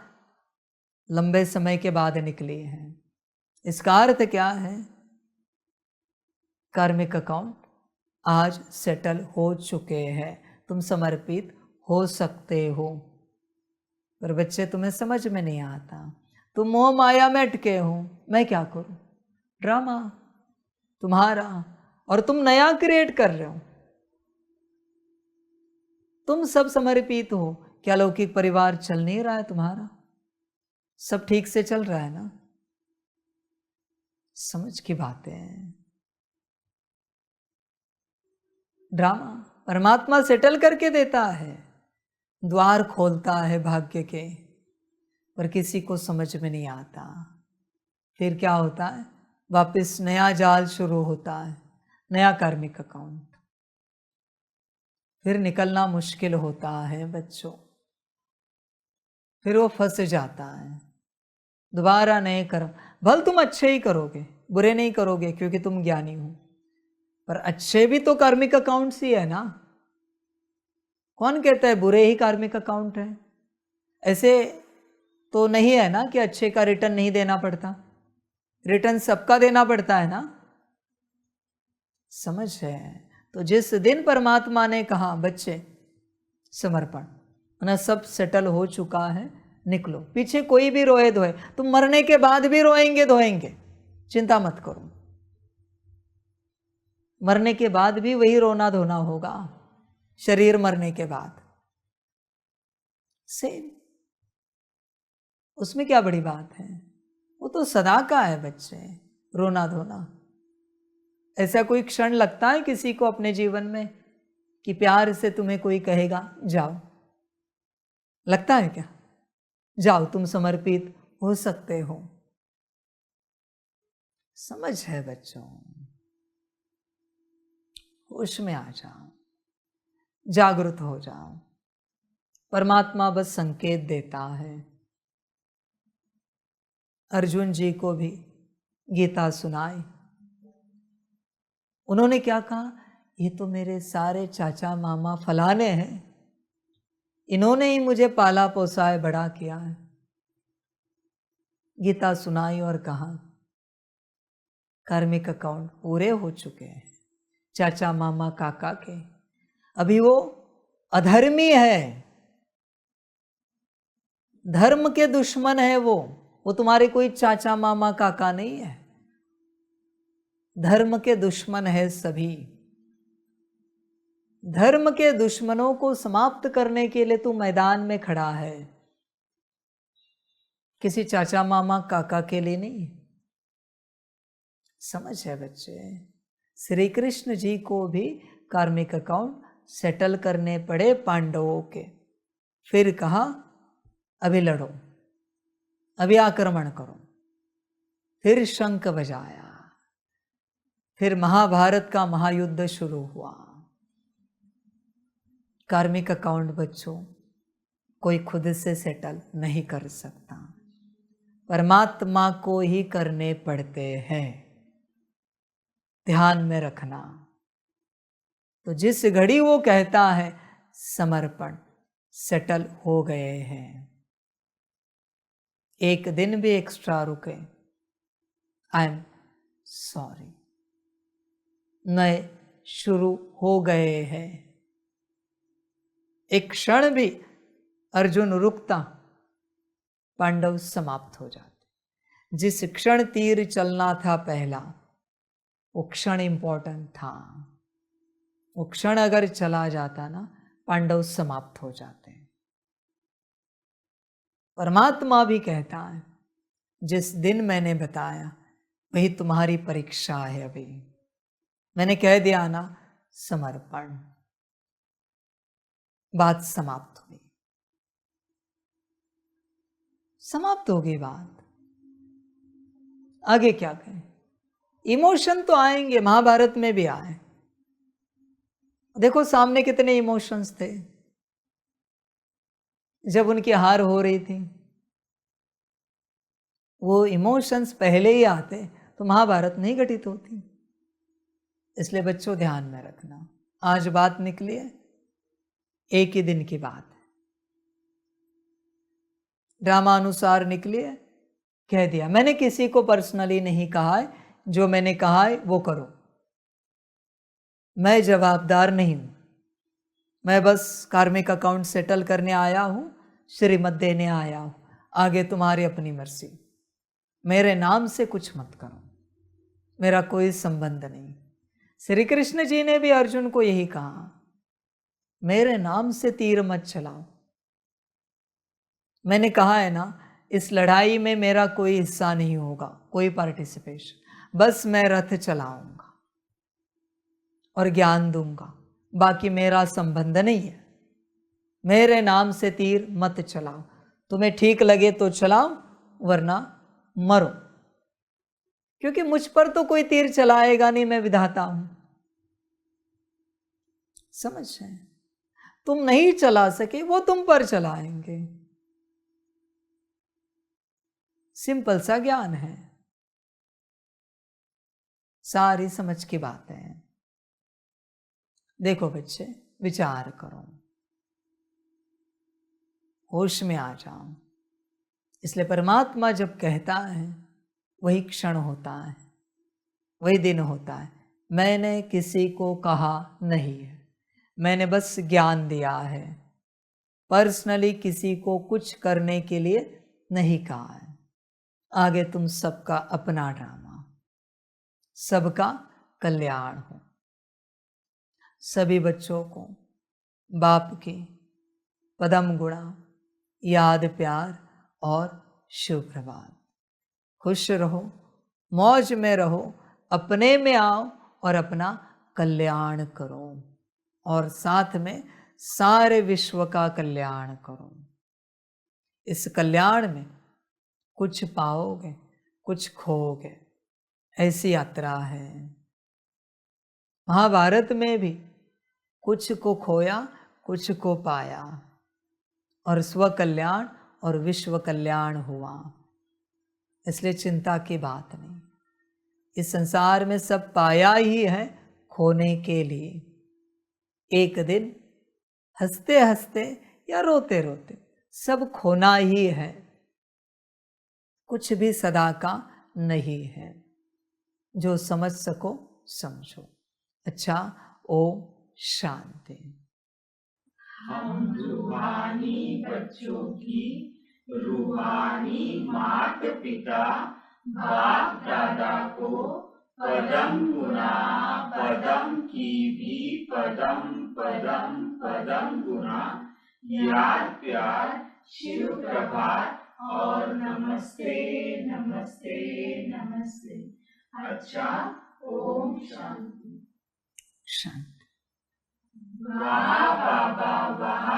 [SPEAKER 1] लंबे समय के बाद निकली है। इसका अर्थ क्या है? कार्मिक अकाउंट आज सेटल हो चुके हैं, तुम समर्पित हो सकते हो। पर बच्चे तुम्हें समझ में नहीं आता, तुम मोह माया में अटके हो। मैं क्या करूं? ड्रामा तुम्हारा, और तुम नया क्रिएट कर रहे हो। तुम सब समर्पित हो, क्या लौकिक परिवार चल नहीं रहा है तुम्हारा? सब ठीक से चल रहा है ना? समझ की बातें हैं। ड्रामा परमात्मा सेटल करके देता है, द्वार खोलता है भाग्य के, पर किसी को समझ में नहीं आता। फिर क्या होता है? वापस नया जाल शुरू होता है, नया कार्मिक अकाउंट। फिर निकलना मुश्किल होता है बच्चों, फिर वो फंस जाता है। दोबारा नए कर्म, भल तुम अच्छे ही करोगे, बुरे नहीं करोगे क्योंकि तुम ज्ञानी हो, पर अच्छे भी तो कार्मिक अकाउंट्स ही है ना। कौन कहता है बुरे ही कार्मिक अकाउंट है? ऐसे तो नहीं है ना कि अच्छे का रिटर्न नहीं देना पड़ता, रिटर्न सबका देना पड़ता है ना। समझ है? तो जिस दिन परमात्मा ने कहा बच्चे समर्पण, ना सब सेटल हो चुका है, निकलो। पीछे कोई भी रोए धोए, तुम मरने के बाद भी रोएंगे धोएंगे, चिंता मत करो। मरने के बाद भी वही रोना धोना होगा, शरीर मरने के बाद सेम। उसमें क्या बड़ी बात है? वो तो सदा का है बच्चे, रोना धोना। ऐसा कोई क्षण लगता है किसी को अपने जीवन में कि प्यार से तुम्हें कोई कहेगा जाओ? लगता है क्या? जाओ, तुम समर्पित हो सकते हो। समझ है बच्चों? होश में आ जाओ, जागृत हो जाओ। परमात्मा बस संकेत देता है। अर्जुन जी को भी गीता सुनाई, उन्होंने क्या कहा? ये तो मेरे सारे चाचा मामा फलाने हैं, इन्होंने ही मुझे पाला पोसा है, बड़ा किया है। गीता सुनाई और कहा कार्मिक अकाउंट पूरे हो चुके हैं चाचा मामा काका के। अभी वो अधर्मी है, धर्म के दुश्मन है वो तुम्हारे कोई चाचा मामा काका नहीं है, धर्म के दुश्मन है सभी। धर्म के दुश्मनों को समाप्त करने के लिए तू मैदान में खड़ा है, किसी चाचा मामा काका के लिए नहीं। समझ है बच्चे? श्री कृष्ण जी को भी कार्मिक अकाउंट सेटल करने पड़े पांडवों के। फिर कहा अभी लड़ो, अभी आक्रमण करो। फिर शंख बजाया, फिर महाभारत का महायुद्ध शुरू हुआ। कार्मिक अकाउंट बच्चों कोई खुद से सेटल नहीं कर सकता, परमात्मा को ही करने पड़ते हैं। ध्यान में रखना। तो जिस घड़ी वो कहता है समर्पण, सेटल हो गए हैं। एक दिन भी एक्स्ट्रा रुके, आई एम सॉरी, नए शुरू हो गए हैं। एक क्षण भी अर्जुन रुकता, पांडव समाप्त हो जाते। जिस क्षण तीर चलना था पहला, वो क्षण इंपॉर्टेंट था। वो क्षण अगर चला जाता ना, पांडव समाप्त हो जाते। परमात्मा भी कहता है जिस दिन मैंने बताया वही तुम्हारी परीक्षा है। अभी मैंने कह दिया ना समर्पण, बात समाप्त हुई, समाप्त हो गई बात। आगे क्या करें? इमोशन तो आएंगे, महाभारत में भी आए। देखो सामने कितने इमोशंस थे जब उनकी हार हो रही थी। वो इमोशंस पहले ही आते तो महाभारत नहीं घटित होती। इसलिए बच्चों ध्यान में रखना। आज बात निकली है, एक ही दिन की बात है, ड्रामानुसार निकली है, कह दिया। मैंने किसी को पर्सनली नहीं कहा है, जो मैंने कहा है वो करो। मैं जवाबदार नहीं हूं, मैं बस कार्मिक अकाउंट सेटल करने आया हूं, श्रीमत देने आया हूं। आगे तुम्हारी अपनी मर्जी, मेरे नाम से कुछ मत करो, मेरा कोई संबंध नहीं। श्री कृष्ण जी ने भी अर्जुन को यही कहा, मेरे नाम से तीर मत चलाओ। मैंने कहा है ना, इस लड़ाई में मेरा कोई हिस्सा नहीं होगा, कोई पार्टिसिपेशन, बस मैं रथ चलाऊंगा और ज्ञान दूंगा, बाकी मेरा संबंध नहीं है। मेरे नाम से तीर मत चलाओ, तुम्हें ठीक लगे तो चलाओ, वरना मरो, क्योंकि मुझ पर तो कोई तीर चलाएगा नहीं, मैं विधाता हूं। समझ है? तुम नहीं चला सके वो तुम पर चलाएंगे। सिंपल सा ज्ञान है, सारी समझ की बातें हैं। देखो बच्चे, विचार करो, होश में आ जाओ। इसलिए परमात्मा जब कहता है वही क्षण होता है, वही दिन होता है। मैंने किसी को कहा नहीं है, मैंने बस ज्ञान दिया है, पर्सनली किसी को कुछ करने के लिए नहीं कहा है। आगे तुम सबका अपना ड्रामा, सबका कल्याण हो। सभी बच्चों को बाप की पदम गुणा, याद, प्यार और शुभ प्रभात। खुश रहो, मौज में रहो, अपने में आओ और अपना कल्याण करो, और साथ में सारे विश्व का कल्याण करो। इस कल्याण में कुछ पाओगे, कुछ खोओगे, ऐसी यात्रा है। महाभारत में भी कुछ को खोया, कुछ को पाया, और स्व कल्याण और विश्व कल्याण हुआ। इसलिए चिंता की बात नहीं। इस संसार में सब पाया ही है खोने के लिए। एक दिन हंसते हंसते या रोते रोते सब खोना ही है, कुछ भी सदा का नहीं है। जो समझ सको समझो। अच्छा, ओम शांति।
[SPEAKER 2] हम रूहानी बच्चों की रूहानी मात पिता बाप दादा को पदम गुना पदम की भी पदम पदम पदम गुना याद प्यार शिव प्रभात और नमस्ते नमस्ते नमस्ते। अच्छा, ओम शांति।
[SPEAKER 1] शांति।
[SPEAKER 2] वाह बाबा वाह,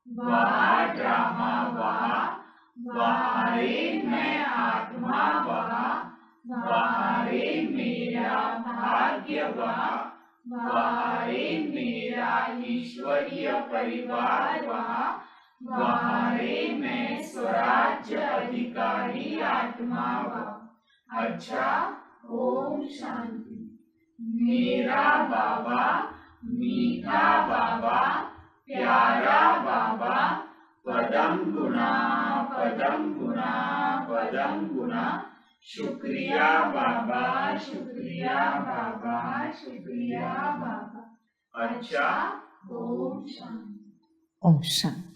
[SPEAKER 2] वाह ड्रामा वाह, वाह रे मैं आत्मा वाह, वाह रे मेरा भाग्य वाह, वाह रे मेरा ईश्वरीय परिवार वाह, वाह रे मैं स्वराज्य अधिकारी आत्मा वाह। अच्छा, ओम शांति। मेरा बाबा मीठा बाबा, प्यारा बाबा, पदम गुना पदम गुना पदम गुना। शुक्रिया बाबा, शुक्रिया बाबा, शुक्रिया बाबा। अच्छा, ओम शांति।
[SPEAKER 1] ओम शांति।